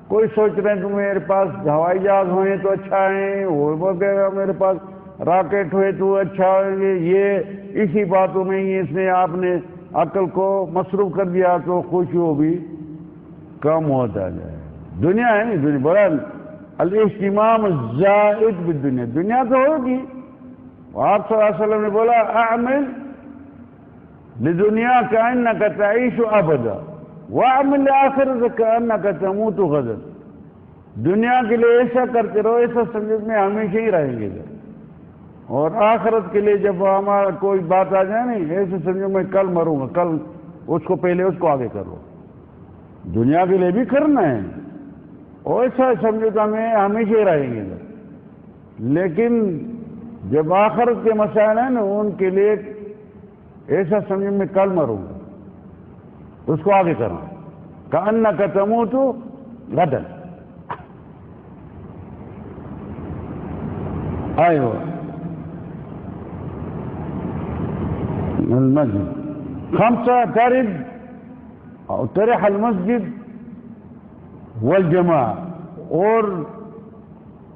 Speaker 1: کوئی سوچ رہے ہیں کہ میرے پاس ہوائی جہاز ہوئے تو اچھا ہے، وہ کہے گا میرے پاس راکٹ ہوئے تو اچھا ہے. یہ اسی باتوں میں ہی اس نے آپ نے عقل کو مصروف کر دیا تو خشوع بھی کم ہوتا جائے. دنیا ہے نہیں، دنیا بڑا الاہتمام الزائد بالدنیا، دنیا تو ہوگی. آپ صلی اللہ علیہ وسلم نے بولا اعمل لدنیا کأنک تعیش ابدا واعمل لآخرتک کأنک تموت غدا. دنیا کے لیے ایسا کرتے رہو، ایسا سمجھو میں ہمیشہ ہی رہیں گے. اور آخرت کے لیے جب ہمارا کوئی بات آ جائے نہیں، ایسے سمجھو میں کل مروں گا، کل اس کو پہلے اس کو آگے کرو. دنیا کے لیے بھی کرنا ہے اور ایسا سمجھو تو ہمیں ہمیشہ ہی رہیں گے. لیکن جب آخرت کے مسائل ہیں نا ان کے لیے ایسا سمجھو میں کل مروں گا، اس کو آگے کرنا. کأنک تموت غدا. ايوه المسجد 5 ترد او ترح المسجد والجماعة، اور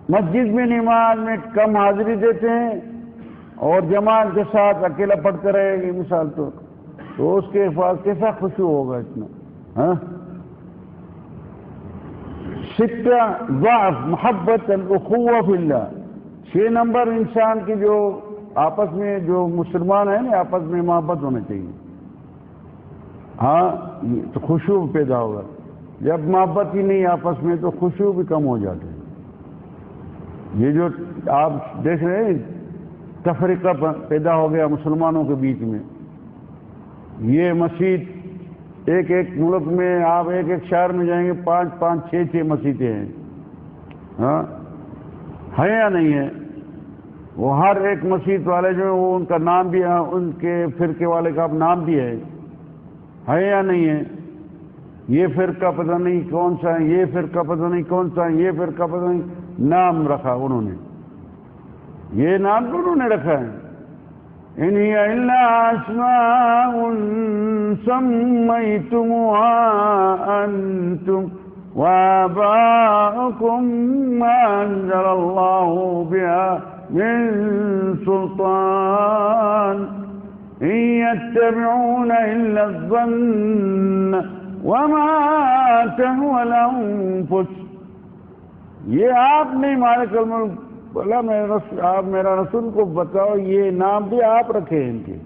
Speaker 1: مسجد میں نماز میں کم حاضری دیتے ہیں اور جماعت کے ساتھ اکیلا پڑھتے رہے گی مثال تو اس کے پاس کیسا خشوع ہوگا اتنا. ہاں 6 ضعف محبت الاخوة فی اللہ. 6 نمبر انسان کی جو آپس میں جو مسلمان ہیں نا آپس میں محبت ہونا چاہیے. ہاں تو خشوع پیدا ہوگا. جب محبت ہی نہیں آپس میں تو خشوع بھی کم ہو جاتے ہیں. یہ جو آپ دیکھ رہے ہیں تفریقہ پیدا ہو گیا مسلمانوں کے بیچ میں. یہ مسجد ایک ملک میں آپ ایک شہر میں جائیں گے 5 6 مسجدیں ہیں. ہاں ہے یا نہیں ہے؟ وہ ہر ایک مسجد والے جو وہ ان کا نام بھی ہے، ان کے فرقے والے کا نام بھی ہے یا نہیں ہے؟ یہ فرقہ پتہ نہیں کون سا ہے، یہ فرقہ پتہ نہیں کون سا ہے، یہ فرقہ پتہ نہیں، نام رکھا انہوں نے. یہ نام تو انہوں نے رکھا ہے. ان ہی الا اسماء سمیتموها انتم وآباؤكم ما انزل الله بها من سلطان ان يتبعون إلا الظن وما تهوى الأنفس. یہ آپ نہیں مالک الملک بولا آپ میرا رسول کو بتاؤ یہ نام بھی آپ رکھے ان کے.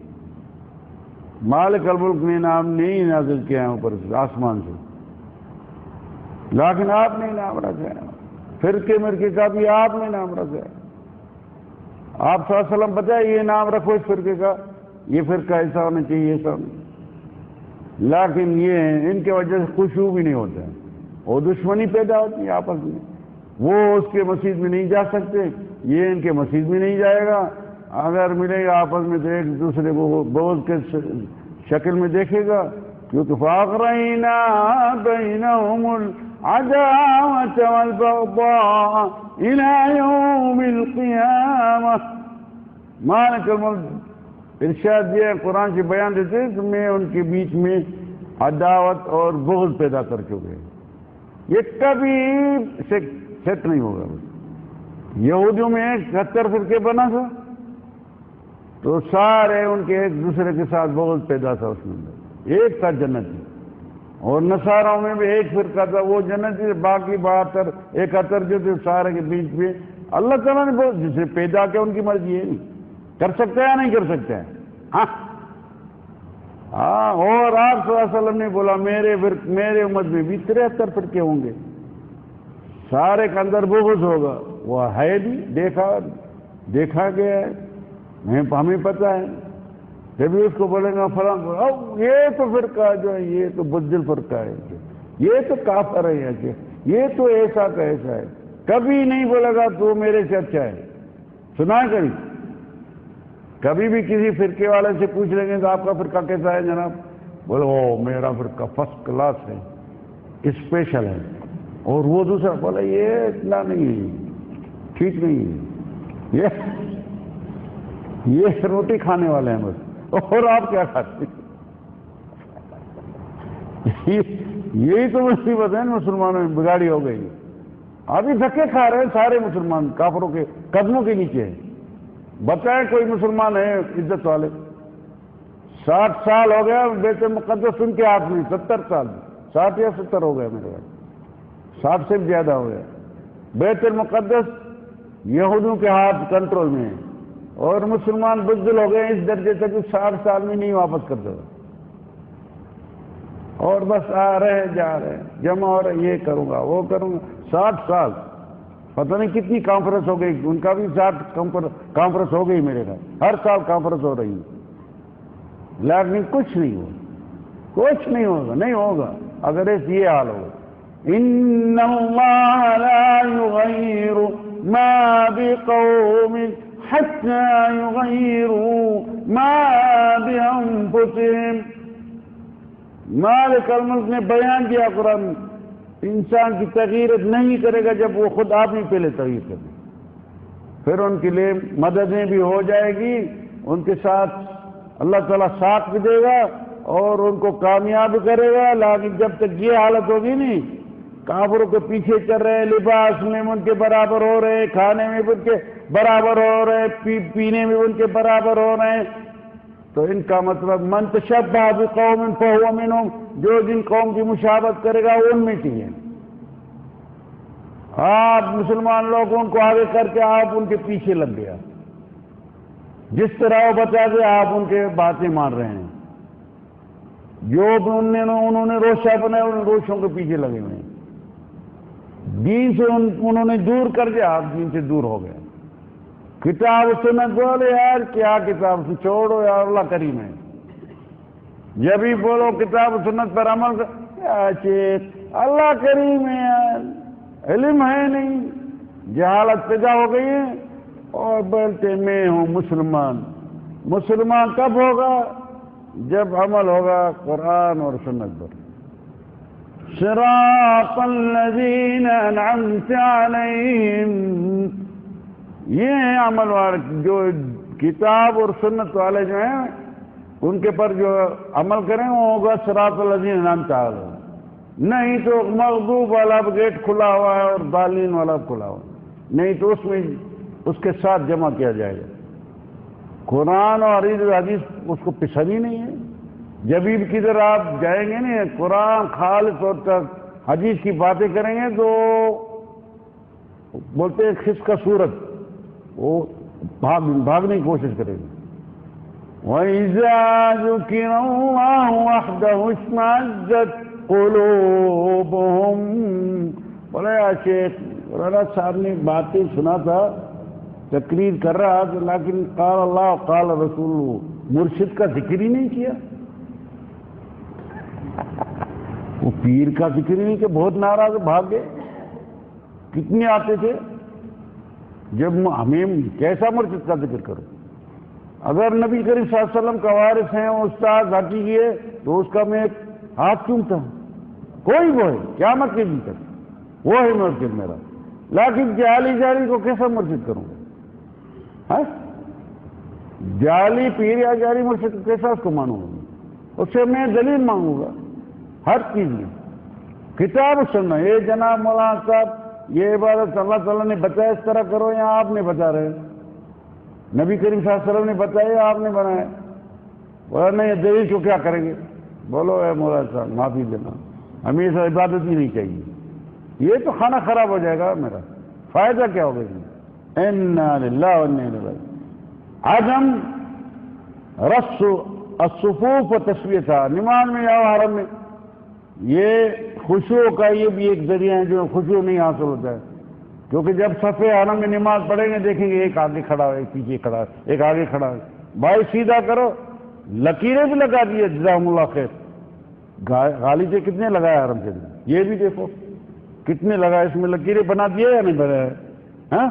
Speaker 1: مالک الملک نے نام نہیں نازل کیا ہے اوپر سے آسمان سے، لیکن آپ نے نام رکھا ہے. فرقے مرقے کا بھی آپ نے نام رکھا ہے. آپ صلی اللہ علیہ وسلم بتائے یہ نام رکھو اس فرقے کا، یہ فرقہ ایسا ہونا چاہیے ایسا ہونا. لیکن یہ ان کے وجہ سے خوشبو بھی نہیں ہوتا ہے اور دشمنی پیدا ہوتی ہے آپس میں. وہ اس کے مسجد میں نہیں جا سکتے، یہ ان کے مسجد میں نہیں جائے گا. اگر ملے گا آپس میں تو ایک دوسرے کو بغض کے شکل میں دیکھے گا. کیونکہ فَأَغْرَيْنَا بَيْنَهُمُ الْعَدَاوَةَ وَالْبَغْضَاءَ إِلَى يَوْمِ الْقِيَامَةِ. مالک الملک ارشاد دیا قرآن سے بیان دیتے ہیں کہ میں ان کے بیچ میں عداوت اور بغض پیدا کر چکے. یہ کبھی سیٹ نہیں ہوگا. یہودیوں میں 71 فرقے بنا تھا تو سارے ان کے ایک دوسرے کے ساتھ بغض پیدا تھا اس میں. ایک تھا جنتی، اور نصاروں میں بھی ایک فرقہ تھا وہ جنتی، باقی 72 71 جو تھے سارے کے بیچ میں اللہ تعالیٰ نے جسے پیدا کیا ان کی مرضی ہے. نہیں کر سکتا ہے یا نہیں کر سکتا ہے؟ ہاں. اور آپ صلی اللہ علیہ وسلم نے بولا میرے امت میں بھی 73 فرقے ہوں گے، سارے کے اندر بغض ہوگا. وہ ہے بھی دیکھا گیا ہے، ہمیں پتہ ہے. جب اس کو بولیں گا فلاں یہ تو فرقہ جو ہے یہ تو بدل فرقہ ہے، یہ تو کافر ہے، یہ تو ایسا کا ایسا ہے. کبھی نہیں بولے گا تو میرے سے اچھا ہے. سنا کری کبھی بھی کسی فرقے والے سے پوچھ لیں گے تو آپ کا فرقہ کیسا ہے جناب؟ بولو میرا فرقہ فرسٹ کلاس ہے، اسپیشل ہے. اور وہ دوسرا بولا یہ اتنا نہیں ہے، ٹھیک نہیں ہے، یہ روٹی کھانے والے ہیں بس. اور آپ کیا کھاتے؟ یہی تو مصیبت ہے مسلمانوں میں بگاڑی ہو گئی. ابھی دھکے کھا رہے ہیں سارے مسلمان کافروں کے قدموں کے نیچے ہیں. بتائیں کوئی مسلمان ہے عزت والے؟ 60 سال ہو گیا بیت المقدس ان کے ہاتھ میں، 70 سال 60 یا 70 ہو گیا میرے پاس، 60 سے بھی زیادہ ہو گیا. بیت المقدس یہودوں کے ہاتھ کنٹرول میں ہے اور مسلمان بزدل ہو گئے اس درجے تک 60 سال میں نہیں واپس کرتے اور بس آ رہے جا رہے جمع ہو رہے، یہ کروں گا وہ کروں گا. 60 سال پتہ نہیں کتنی کانفرنس ہو گئی، ان کا بھی 60 کانفرنس ہو گئی میرے گھر، ہر سال کانفرنس ہو رہی ہے. لیکن کچھ نہیں ہوگا، کچھ نہیں ہوگا، نہیں ہوگا اگر یہ حال ہوگا. ان اللہ لا یغیر ما بقوم حتى يغيروا ما بأنفسهم. مالک الملک نے بیان کیا قرآن انسان کی تغییر نہیں کرے گا جب وہ خود آپ ہی پہلے تغیر کرے. پھر ان کے لیے مددیں بھی ہو جائے گی، ان کے ساتھ اللہ تعالیٰ ساتھ بھی دے گا اور ان کو کامیاب کرے گا. لیکن جب تک یہ حالت ہوگی نہیں، کافروں کے پیچھے چل رہے، لباس میں ان کے برابر ہو رہے، کھانے میں بھی ان کے برابر ہو رہے، پینے میں ان کے برابر ہو رہے ہیں، تو ان کا مطلب من تشبہ بقوم فہو منہم، جو جن قوم کی مشابہت کرے گا وہ ان میں کی ہے. آپ مسلمان لوگوں کو آگے کر کے آپ ان کے پیچھے لگ گیا، جس طرح وہ بتا دے آپ ان کے باتیں مان رہے ہیں. جو انہوں نے روشہ بنائے ان روشوں کے پیچھے لگے ہوئے ہیں. دین سے انہوں نے دور کر دیا، آپ دین سے دور ہو گئے. کتاب سنت بولے یار کیا کتاب سے چھوڑو یار، اللہ کریم ہے. جب ہی بولو کتاب سنت پر عمل کیا چیز، اللہ کریم ہے یار، علم ہے نہیں، جہالت پیدا ہو گئی ہے. اور بولتے میں ہوں مسلمان. مسلمان کب ہوگا؟ جب عمل ہوگا قرآن اور سنت پر. صراط الذین انعمت علیہم، یہ عمل والے جو کتاب اور سنت والے جو ہیں ان کے پر جو عمل کریں وہ ہوگا صراط الذین انعمت علیہم. نہیں تو مغضوب والا گیٹ کھلا ہوا ہے اور ضالین والا کھلا ہوا ہے، نہیں تو اس میں اس کے ساتھ جمع کیا جائے گا. قرآن اور حدیث اس کو پسند ہی نہیں ہے. جب بھی کدھر آپ جائیں گے نا قرآن خالص طور تک حدیث کی باتیں کریں گے تو بولتے ہیں خس کا صورت وہ بھاگنے کی کوشش کریں گے. وَإِذَا ذُكِرَ اللَّهُ وَحْدَهُ اشْمَأَزَّتْ قُلُوبُهُمْ. بولے شیخ مولانا صاحب نے باتیں سنا تھا تقریر کر رہا تھا لیکن قال اللہ قال رسول مرشد کا ذکر ہی نہیں کیا. وہ پیر کا ذکر ہی نہیں کہ بہت ناراض بھاگ گئے. کتنے آتے تھے جب ہمیں کیسا مرشد کا ذکر کرو. اگر نبی کریم صلی اللہ علیہ وسلم کا وارث ہیں استاد حقیقی ہے تو اس کا میں ایک ہاتھ چومتا ہوں. کوئی وہ ہے قیامت کے دن تک وہ ہے مرشد میرا. لیکن جعلی کو کیسا مرشد کروں گا؟ جعلی پیر یا جعلی مرشد کیسا اس کو مانوں گا؟ اس سے میں دلیل مانگوں گا ہر چیز میں. کتاب سننا یہ جناب مولانا صاحب یہ عبادت اللہ تعالیٰ نے بتایا اس طرح کرو یا آپ نے بتا رہے نبی کریم صلی اللہ علیہ وسلم نے بتایا آپ نے بنایا. بولا نہیں یہ دلیل کو کیا کریں گے؟ بولو اے مولانا صاحب معافی دینا ہمیں ایسا عبادت ہی نہیں چاہیے. یہ تو کھانا خراب ہو جائے گا میرا. فائدہ کیا ہوگا؟ انا للہ و انا الیہ راجعون. عدم رص الصفوف و تسویتھا. نماز میں یا حرم میں یہ خشوع کا یہ بھی ایک ذریعہ ہے جو خشوع نہیں حاصل ہوتا ہے. کیونکہ جب صف حرم میں نماز پڑھیں گے دیکھیں گے ایک آگے کھڑا ہے ایک پیچھے کھڑا ہے ایک آگے کھڑا ہے. بھائی سیدھا کرو. لکیریں بھی لگا دیے جزاہم اللہ خیر. غالیچے کتنے لگائے حرم کے دن یہ بھی دیکھو کتنے لگائے. اس میں لکیریں بنا دیے یا نہیں بنائے؟ ہاں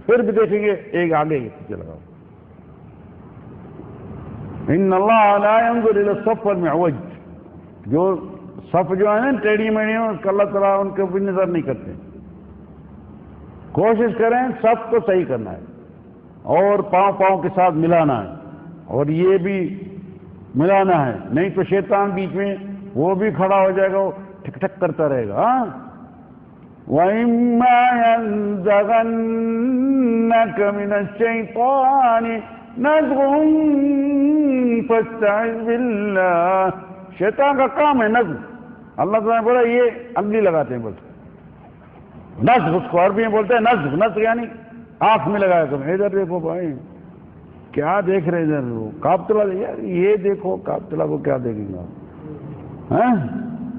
Speaker 1: پھر بھی دیکھیں گے ایک آگے ایک پیچھے لگاؤ. ان اللہ لا ينظر الى الصف المعوج. جو صف جو ہے نا ٹیڑھی میڑھی اس کا اللہ تعالیٰ ان کے اوپر نظر نہیں کرتے. کوشش کریں سب کو صحیح کرنا ہے اور پاؤں کے ساتھ ملانا ہے اور یہ بھی ملانا ہے. نہیں تو شیطان بیچ میں وہ بھی کھڑا ہو جائے گا وہ ٹھک ٹھک کرتا رہے گا. وَإِمَّا يَنزَغَنَّكَ مِنَ الشَّيْطَانِ نَزْغٌ فَاسْتَعِذْ بِاللَّهِ. شیطان کا کام ہے نزغ. اللہ تعالیٰ نے بولا یہ انگلی لگاتے ہیں بولتے نزغ. اس کو عربی میں بولتے ہیں نزغ. نزغ یعنی آنکھ میں لگایا تم. ادھر دیکھو بھائی کیا دیکھ رہے ادھر کابتلا. یار یہ دیکھو کابتلا کو کیا دیکھیں گا.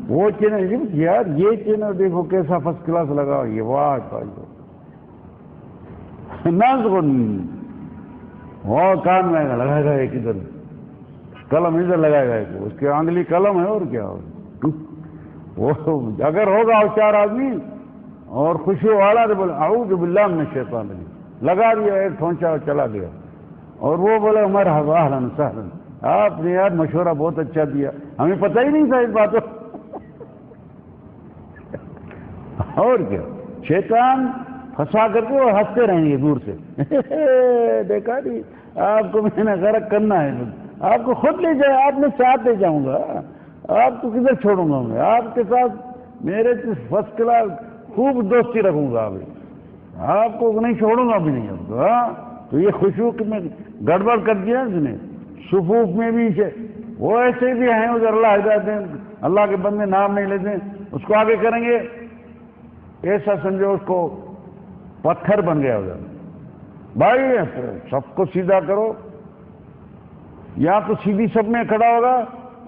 Speaker 1: وہ چینل یار یہ چینل دیکھو کیسا فرسٹ کلاس لگا. یہ واہ نزغ. وہ کان میں لگائے گا ایک ادھر قلم ادھر لگائے گا ایک اس کی آنگلی قلم ہے اور کیا وہ اگر ہوگا ہوشیار آدمی اور خوشی والا تو بولے اعوذ باللہ من الشیطان الرجیم. لگا دیا ایک ٹھونچا اور چلا گیا. اور وہ بولے مرحبا اہلا وسہلا آپ نے یار مشورہ بہت اچھا دیا ہمیں پتہ ہی نہیں تھا اس باتوں. اور کیا شیطان پھنسا کر کے وہ ہنستے رہیں گے دور سے. دیکھا نہیں آپ کو میں نے غرق کرنا ہے. آپ کو خود لے جائے آپ نے ساتھ لے جاؤں گا. آپ کو کدھر چھوڑوں گا میں آپ کے ساتھ میرے فرسٹ کلاس خوب دوستی رکھوں گا. ابھی آپ کو نہیں چھوڑوں گا بھی نہیں آپ کو. تو یہ خشوع میں گڑبڑ کر دیا اس نے. صفوف میں بھی وہ ایسے بھی ہیں ادھر اللہ ہدایت دیں اللہ کے بندے نام نہیں لیتے اس کو آگے کریں گے ایسا سمجھو اس کو پتھر بن گیا ادھر. بھائی سب کو سیدھا کرو. یا تو سیدھی سب میں کھڑا ہوگا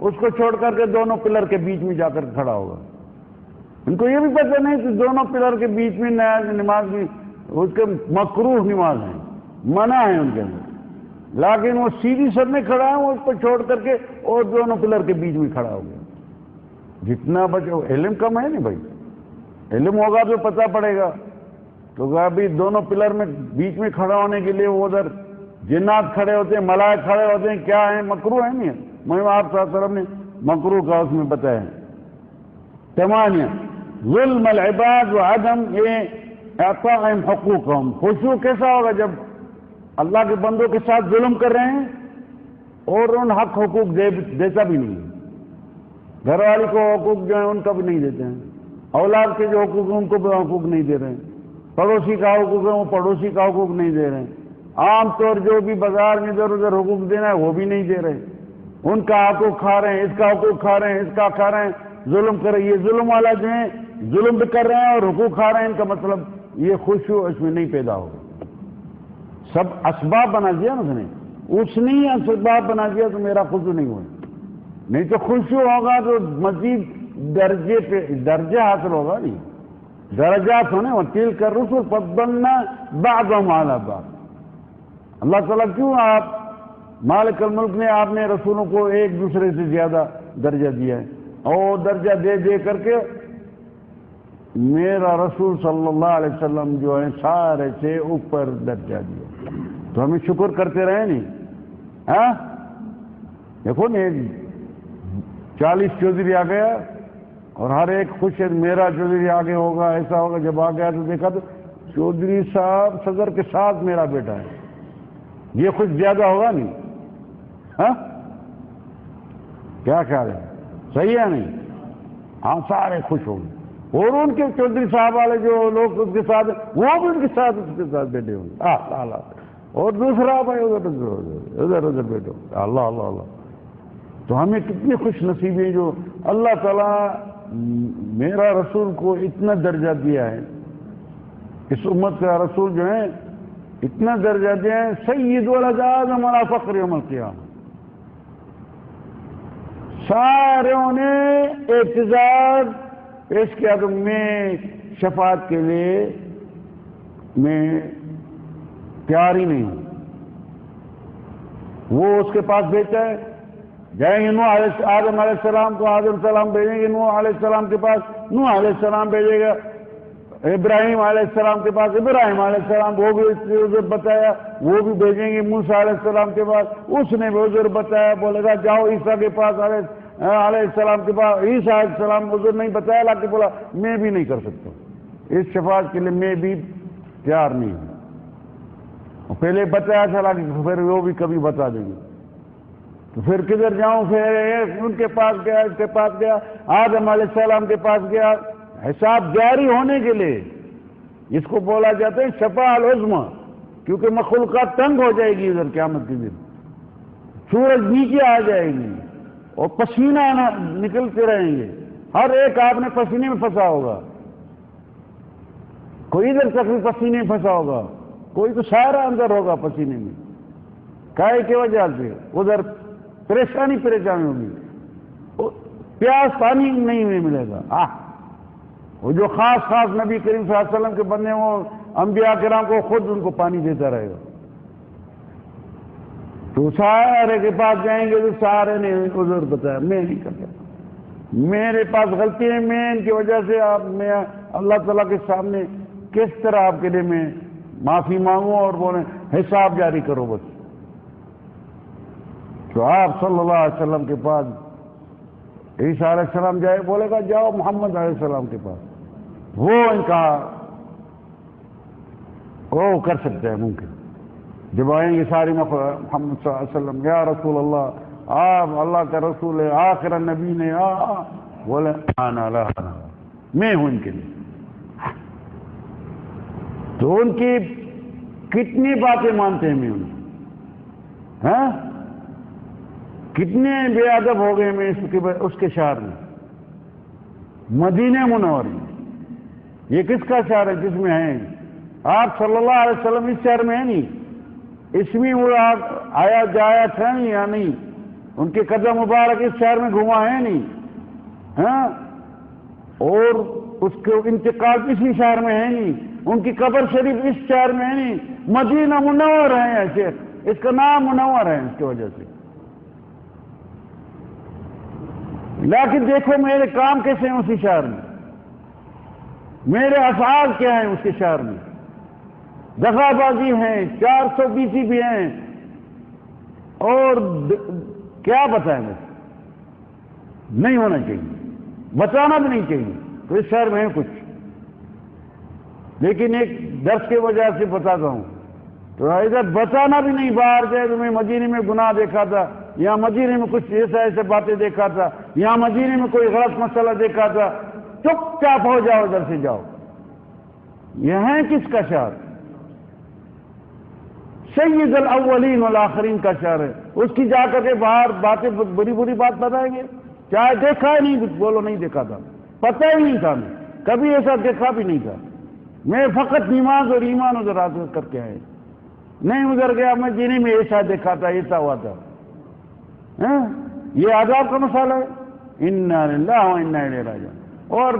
Speaker 1: اس کو چھوڑ کر کے دونوں پلر کے بیچ میں جا کر کھڑا ہوگا. ان کو یہ بھی پتہ نہیں کہ دونوں پلر کے بیچ میں نماز بھی اس کے مکروہ نماز ہیں منع ہے ان کے اندر. لیکن وہ سیدھی سب میں کھڑا ہے وہ اس کو چھوڑ کر کے اور دونوں پلر کے بیچ میں کھڑا ہو گیا. جتنا بچے علم کم ہے نا بھائی. علم ہوگا تو پتہ پڑے گا. تو ابھی دونوں پلر میں بیچ میں کھڑا ہونے کے لیے وہ ادھر جنات کھڑے ہوتے ہیں ملائک کھڑے ہوتے ہیں کیا ہیں مکروہ ہے نہیں ہے. میں آپ صلی اللہ علیہ وسلم نے مکروہ کا اس میں بتایا ہے. تمانیہ ظلم العباد وعدم اعطائهم حقوقهم. خشوع کیسا ہوگا جب اللہ کے بندوں کے ساتھ ظلم کر رہے ہیں اور ان حق حقوق دیتا بھی نہیں. گھر والی کو حقوق جو ہیں ان کا بھی نہیں دیتے ہیں. اولاد کے جو حقوق ہیں ان کو بھی حقوق نہیں دے رہے ہیں. پڑوسی کا حقوق ہے وہ پڑوسی کا حقوق نہیں دے رہے ہیں. عام طور جو بھی بازار میں ادھر ادھر حقوق دینا ہے وہ بھی نہیں دے رہے، ان کا حقوق کھا رہے ہیں، اس کا حقوق کھا رہے ہیں، اس کا کھا رہے ہیں، ظلم کر رہے ہیں۔ یہ ظلم والا جو ہے ظلم بھی کر رہے ہیں اور حقوق کھا رہے ہیں، ان کا مطلب یہ خوشو اس میں نہیں پیدا ہوگا۔ سب اسباب بنا دیا نا اس نے ہی اسباب بنا دیا تو میرا خوشو نہیں ہوا، نہیں تو خوشو ہوگا تو مزید درجے حاصل ہوگا، نہیں درجات ہونے اور تل کر رسول فضلنا بعضهم على بعض۔ اللہ تعالیٰ کیوں آپ مالک الملک نے آپ نے رسولوں کو ایک دوسرے سے زیادہ درجہ دیا ہے، اور درجہ دے دے کر کے میرا رسول صلی اللہ علیہ وسلم جو ہے سارے سے اوپر درجہ دیا، تو ہمیں شکر کرتے رہے نہیں؟ ہاں دیکھو نا 40 چودھری آ گیا اور ہر ایک خوش ہے میرا چودھری آگے ہوگا، ایسا ہوگا۔ جب آ گیا تو دیکھا تو چودھری صاحب صدر کے ساتھ میرا بیٹا ہے، یہ خوش زیادہ ہوگا نہیں؟ ہاں کیا خیال ہے؟ صحیح ہے نہیں؟ ہاں سارے خوش ہوں گے، اور ان کے چودھری صاحب والے جو لوگ اس کے ساتھ وہ بھی ان کے ساتھ بیٹھے ہوں گے، اور دوسرا بھائی ادھر ادھر بیٹھو، اللہ اللہ اللہ۔ تو ہمیں کتنے خوش نصیب ہیں جو اللہ تعالیٰ میرا رسول کو اتنا درجہ دیا ہے، اس امت کا رسول جو ہے اتنا درجہ دیا ہے، سید ولد آدم ولا فخر یوم القیامہ۔ ساروں نے اعتذار پیش کیا تو میں شفاعت کے لیے میں تیار ہی نہیں ہوں۔ وہ اس کے پاس بھیجتا ہے، جائیں گے آدم علیہ السلام کو آدم السلام بھیجیں گے، نوح علیہ السلام کے پاس نوح علیہ السلام بھیجے گا، ابراہیم علیہ السلام کے پاس ابراہیم علیہ السلام، وہ بھی عذر بتایا، وہ بھی بھیجیں گے موسیٰ علیہ السلام کے پاس، اس نے بھی عذر بتایا، بولے گا جاؤ عیسیٰ کے پاس علیہ السلام کے پاس، عیسیٰ علیہ السلام عذر نہیں بتایا، اللہ کے بولا میں بھی نہیں کر سکتا، اس شفاعت کے لیے میں بھی تیار نہیں ہوں۔ پہلے بتایا تھا کہ پھر وہ بھی کبھی بتا دیں گے، تو پھر کدھر جاؤں؟ پھر ان کے پاس گیا، اس کے پاس گیا، آدم علیہ السلام کے پاس گیا، حساب جاری ہونے کے لیے۔ اس کو بولا جاتا ہے شفاعۃ العظمی، کیونکہ مخلوقات تنگ ہو جائے گی ادھر قیامت کے دن، سورج نیچے آ جائے گی اور پسینہ نکلتے رہیں گے، ہر ایک آپ نے پسینے میں پھنسا ہوگا، کوئی ادھر تک بھی پسینے میں پھنسا ہوگا، کوئی تو سارا اندر ہوگا پسینے میں، کائے کی وجہ سے ادھر پریشانی ہوگی، پیاس پانی نہیں ملے گا۔ وہ جو خاص نبی کریم صلی اللہ علیہ وسلم کے بندے وہ انبیاء کرام کو خود ان کو پانی دیتا رہے گا، تو سارے کے پاس جائیں گے تو سارے نے عذر بتایا میں نہیں کرتا، میرے پاس غلطی ہے، میں ان کی وجہ سے میں اللہ تعالیٰ کے سامنے کس طرح آپ کے لیے میں معافی مانگوں اور بولیں حساب جاری کرو بس۔ تو آپ صلی اللہ علیہ وسلم کے پاس عیسیٰ علیہ السلام جائے، بولے گا جاؤ محمد علیہ السلام کے پاس، وہ ان کا وہ کر سکتے ہیں ممکن۔ جب آئیں گے ساری محمد صلی اللہ علیہ وسلم، یا رسول اللہ آپ اللہ کا رسول ہے، آخر النبی نے بولے آنا لا میں ہوں ان کے لیے۔ تو ان کی کتنی باتیں مانتے ہیں میں ان کی، ہاں کتنے بے ادب ہو گئے میں اس کے شہر میں، مدینہ منور میں۔ یہ کس کا شہر ہے جس میں ہیں آپ صلی اللہ علیہ وسلم؟ اس شہر میں ہے نہیں، اس میں وہ آیا جایا تھا نہیں یا نہیں، ان کے قدم مبارک اس شہر میں گھما ہے نہیں، ہاں اور اس کے انتقال کسی شہر میں ہے نہیں، ان کی قبر شریف اس شہر میں ہے نہیں، مدینہ منور ہے ایسے، اس کا نام منور ہے اس کی وجہ سے۔ لیکن دیکھو میرے کام کیسے ہیں اسی شہر میں، میرے افعال کیا ہیں اس کے شہر میں، دغا بازی ہیں، 420 بھی ہیں، اور کیا بتائیں گے؟ نہیں ہونا چاہیے، بتانا بھی نہیں چاہیے، تو اس شہر میں ہے کچھ، لیکن ایک درس کی وجہ سے بتاتا ہوں، تو ادھر بتانا بھی نہیں، باہر گئے تو میں مدینے میں گناہ دیکھا تھا، یا مدینے میں کچھ ایسے باتیں دیکھا تھا، یا مدینے میں کوئی غلط مسئلہ دیکھا تھا، چپ چاپ ہو جاؤ، ادھر سے جاؤ۔ یہ ہے کس کا شہر؟ سید الاولین والآخرین کا شعر ہے، اس کی جا کر کے باہر باتیں بری بری بات بتائیں گے؟ چاہے دیکھا ہی نہیں، بولو نہیں دیکھا تھا، پتہ ہی نہیں تھا، میں کبھی ایسا دیکھا بھی نہیں تھا، میں فقط نماز اور ایمان ادھر حاصل کر کے آئے، نہیں ادھر گیا میں جنہیں میں ایسا دیکھا تھا، ایسا ہوا تھا۔ یہ عذاب کا مسئلہ ہے، انا للہ و انا الیہ راجعون۔ اور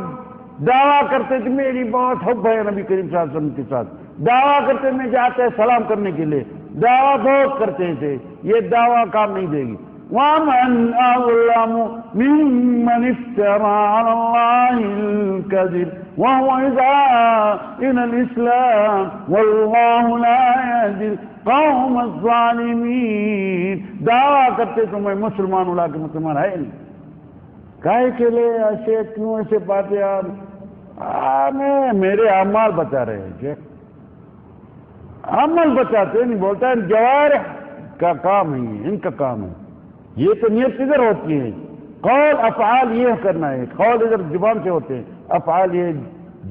Speaker 1: دعویٰ کرتے تھے میری بہت حب ہے نبی کریم صلی اللہ علیہ وسلم کے ساتھ، دعویٰ کرتے میں جاتے سلام کرنے کے لیے، دعویٰ بہت کرتے تھے، یہ دعویٰ کام نہیں دے گی۔ وَمَنْ أَظْلَمُ مِمَّنِ افْتَرَىٰ عَلَى اللَّهِ الْكَذِبَ وَهُوَ يَدْعُو إِلَى الْإِسْلَامِ وَاللَّهُ لَا يَهْدِي الْقَوْمَ الظَّالِمِينَ۔ دعویٰ کرتے تو میں مسلمان ہوں، کہ مسلمان ہے نہیں، کائے کے لیے ایسے کیوں ایسے باتیں یار؟ میرے اعمال بتا رہے ہیں کہ عمل بچاتے نہیں، بولتا ہے جوارح کا کام ہے، ان کا کام ہے، یہ تو نیت ادھر ہوتی ہے، قول افعال یہ کرنا ہے، قول ادھر زبان سے ہوتے ہیں، افعال یہ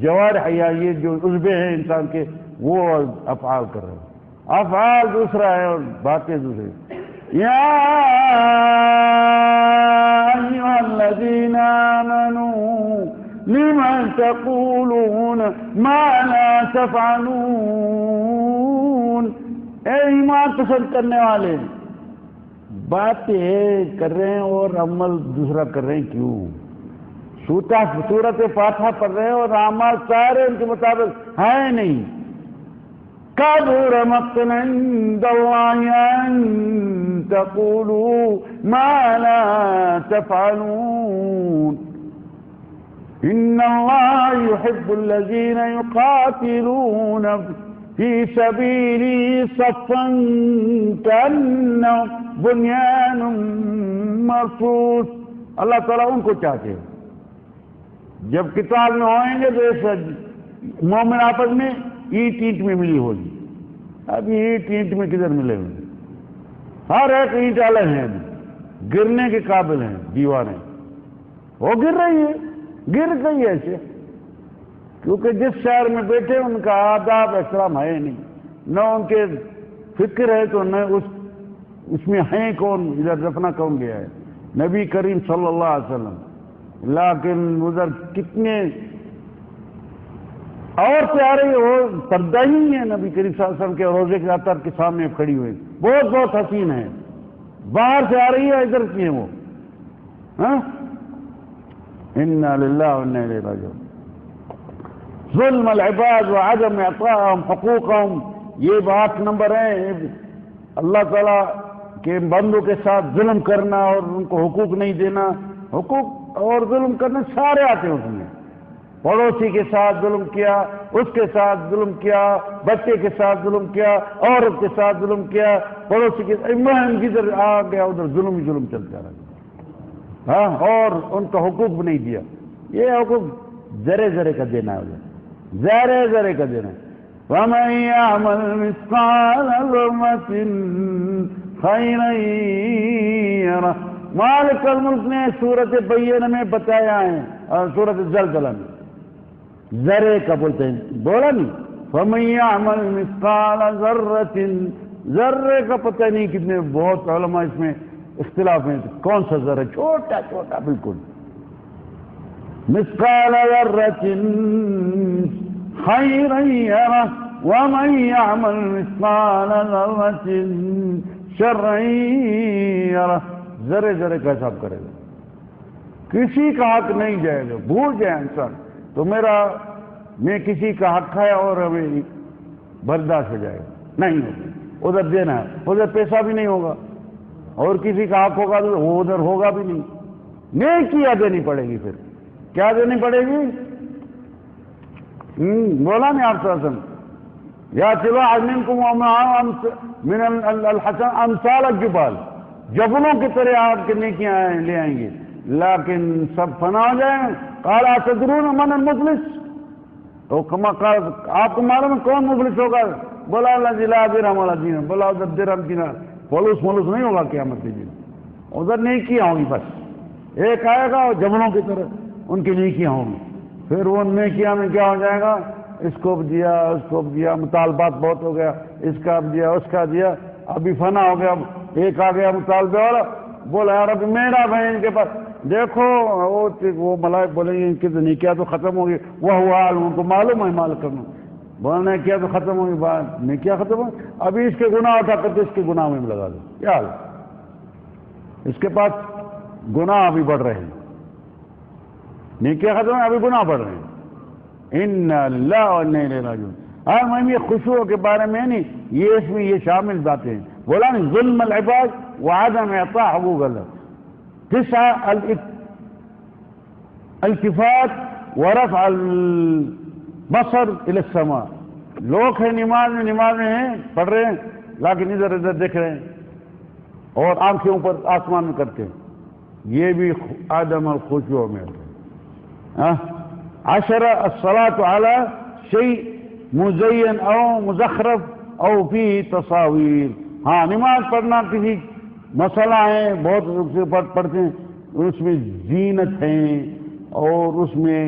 Speaker 1: جوارح یا یہ جو عضوے ہیں انسان کے وہ افعال کر رہے ہیں، افعال دوسرا ہے اور باتیں دوسرے۔ یا ایھا الذین آمنوا لم تقولون ما لا تفعلون۔ اے ایمان پسند کرنے والے، باتیں کر رہے ہیں اور عمل دوسرا کر رہے ہیں کیوں؟ سورت فاتحہ پڑھ رہے ہیں اور اعمال سارے ان کے مطابق ہیں نہیں۔ کبر مقتا عند اللہ ان تقولوا ما لا تفعلون۔ ان اللہ يحب الذین یقاتلون فی سبیلہ صفا کأنہم بنیان مرصوص۔ اللہ تعالیٰ ان کو چاہتے ہیں جب کتاب میں ہوئیں گے تو ایسا مومن آپس میں اینٹ اینٹ میں ملی ہوگی، ابھی اینٹ اینٹ میں کدھر ملے ہوئے؟ ہر ایک اینٹ الگ ہیں، گرنے کے قابل ہیں دیواریں، وہ گر رہی ہے، گر گئی ایسے، کیونکہ جس شہر میں بیٹھے ان کا آداب احترام ہے نہیں، نہ ان کے فکر ہے تو نہ اس میں ہیں کون، ادھر دفنا کون گیا ہے؟ نبی کریم صلی اللہ علیہ وسلم۔ لیکن ادھر کتنے عورتیں آ رہی ہیں، وہ پردہ ہی ہیں نبی کریم صلی اللہ علیہ وسلم کے روزے کے اطہار کے سامنے کھڑی ہوئی، بہت بہت حسین ہیں، باہر سے آ رہی ہے، ادھر کی ہیں وہ۔ انا للہ و انا الیہ راجعون۔ ظلم العباد وعدم اعطائهم حقوقهم، یہ 8 نمبر ہیں، اللہ تعالیٰ کے بندوں کے ساتھ ظلم کرنا اور ان کو حقوق نہیں دینا۔ حقوق اور ظلم کرنا سارے آتے ہیں اس میں، پڑوسی کے ساتھ ظلم کیا، اس کے ساتھ ظلم کیا، بچے کے ساتھ ظلم کیا، عورت کے ساتھ ظلم کیا، پڑوسی کے ساتھ جدھر آ گیا ادھر ظلم ہی ظلم چلتا رہا، ہاں، اور ان کا حقوق بھی نہیں دیا۔ یہ حقوق ذرے ذرے کا دینا ہے، ذرے ذرے کا دینا ہے۔ وَمَن يَعْمَلْ مِثْقَالَ ذَرَّةٍ خَيْرًا يَرَهُ۔ مالک الملک نے سورۃ بینہ میں بتایا ہے، اور سورۃ زلزلہ میں ذرے کا بولتے ہیں، بولا نہیں فَمَن يَعْمَلْ مِثْقَالَ ذَرَّةٍ، ذرے کا پتہ نہیں کتنے، بہت علماء اس میں اختلاف ہیں کون سا ذرہ، چھوٹا چھوٹا بالکل، مثقال ذرة خيرا يره ومن يعمل مثقال ذرة شرا يره۔ ذرے ذرے کا حساب کرے گا، کسی کا حق نہیں جائے گا، بھول جائے انسان تو میں کسی کا حق ہے اور ہمیں برداشت ہو جائے گا، نہیں ہوگا، ادھر دینا ہے، ادھر پیسہ بھی نہیں ہوگا، اور کسی کا حق ہوگا تو وہ ادھر ہوگا بھی نہیں، نیکیاں دینی پڑے گی۔ پھر کیا دینی پڑے گی؟ بولا نہیں آپ صلی اللہ علیہ وسلم، یا سوا منکم من الحسن امثال الجبال، جبلوں کی طرح آپ کے نیکیاں لے آئیں گے، لیکن سب فنا ہو جائیں گے۔ قال اتدرون من المفلس، تو آپ کو معلوم ہے کون مفلس ہوگا؟ بولا الذی لا درہم ولا دینار، بولا ادھر درہم دینار فلوس ملوس نہیں ہوگا قیامت کے دن، ادھر نیکیاں ہوں گی، بس ایک آئے گا اور جبلوں کی طرح ان کی نیکیاں ہوں گی، پھر وہ نیکیاں میں کیا ہو جائے گا؟ اس کو بھی دیا اس کو بھی دیا، مطالبات بہت ہو گیا، اس کا بھی دیا اس کا دیا، ابھی فنا ہو گیا، ایک آ گیا مطالبے والا، بولا یار ابھی میرا بھائی ان کے پاس دیکھو، وہ ملائک بولیں گے ان کی تو نیکیاں تو ختم ہوگی، وہ ہوا ان کو معلوم ہے مال کرنا، بولنا کیا تو ختم ہوگی، بات نیکیاں ختم ہوگی، ابھی اس کے گناہ اٹھا کر کے اس کے گناہ میں لگا دو، کیا حال اس کے پاس گناہ ابھی بڑھ رہے ہیں، نیکیاں ختم ہیں ابھی گناہ بڑھ رہے ہیں، انا للہ و انا الیہ راجعون۔ اور میں یہ خشوع کے بارے میں نہیں، یہ اس میں یہ شامل باتیں ہیں، بولا نہیں ظلم العباد وعدم اعطاء حقوق اللہ، تسعة التفات ورفع البصر الى السماء، لوگ ہیں نماز میں ہیں پڑھ رہے ہیں لیکن ادھر ادھر دیکھ رہے ہیں اور آنکھیں اوپر آسمان میں کرتے ہیں، یہ بھی عدم الخشوع میں ہے۔ عشرہ الصلاة على شيء مزین او مزخرف او فيه تصاویر، ہاں نماز پڑھنا کسی مسئلہ ہے بہت پڑھتے ہیں، اس میں زینت ہیں اور اس میں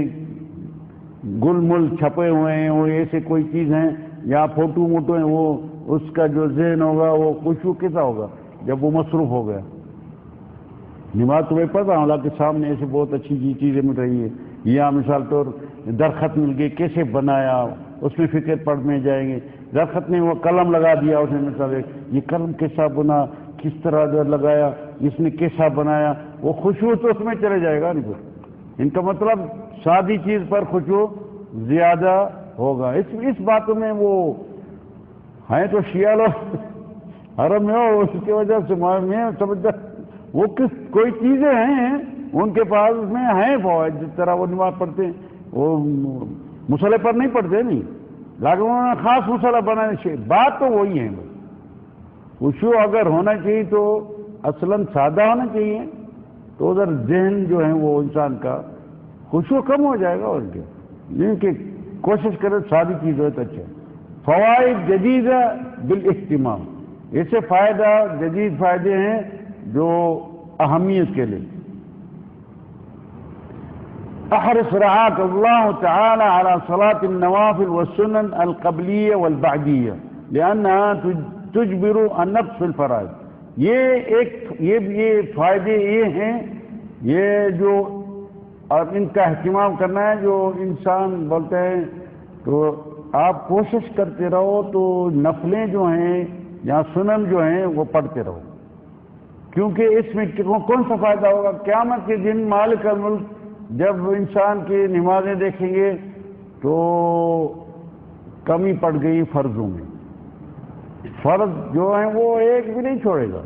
Speaker 1: گل مل چھپے ہوئے ہیں، وہ ایسے کوئی چیز ہیں یا فوٹو موٹو ہیں، وہ اس کا جو ذہن ہوگا وہ خشوع کیسا ہوگا جب وہ مصروف ہو گیا۔ نماز تو میں پڑھ رہا ہوں لیکن سامنے ایسے بہت اچھی چیزیں مل رہی ہے، یا مثال طور درخت مل گئی کیسے بنایا اس میں فکر پڑھنے جائیں گے، درخت نے وہ قلم لگا دیا اس نے مثال یہ قلم کیسا بنا، کس طرح لگایا، اس نے کیسا بنایا، وہ خشوع تو اس میں چلے جائے گا نہیں پھر، ان کا مطلب سادی چیز پر خشوع زیادہ ہوگا۔ اس باتوں میں وہ ہیں تو شیعہ لوگ حرم میں ہو، اس کی وجہ سے میں سمجھتا وہ کوئی چیزیں ہیں ان کے پاس، اس میں ہیں فوائد، جس طرح وہ نماز پڑھتے ہیں وہ مسئلے پر نہیں پڑھتے نہیں، لیکن انہوں نے خاص مسئلہ بنانے چاہیے، بات تو وہی ہے۔ خشوع اگر ہونا چاہیے تو اصلاً سادہ ہونا چاہیے، تو ادھر ذہن جو ہے وہ انسان کا خشوع کم ہو جائے گا، اور کیا یعنی کہ کوشش کرے سادی چیز ہو تو اچھا۔ فوائد جدیدہ بالاہتمام، اسے فائدہ جدید فائدے ہیں جو اہمیت کے لیے۔ احرص رعاك الله تعالى على صلاة النوافل والسنن القبلية والبعدية لأنها تجبر النفس في الفرائض، یہ فائدے یہ ہیں، یہ جو اور ان کا اہتمام کرنا ہے، جو انسان بولتے ہیں تو آپ کوشش کرتے رہو تو نفلیں جو ہیں یا سنن جو ہیں وہ پڑھتے رہو، کیونکہ اس میں کون سا فائدہ ہوگا؟ قیامت کے دن مالک الملک جب انسان کی نمازیں دیکھیں گے تو کمی پڑ گئی فرضوں میں، فرض جو ہیں وہ ایک بھی نہیں چھوڑے گا،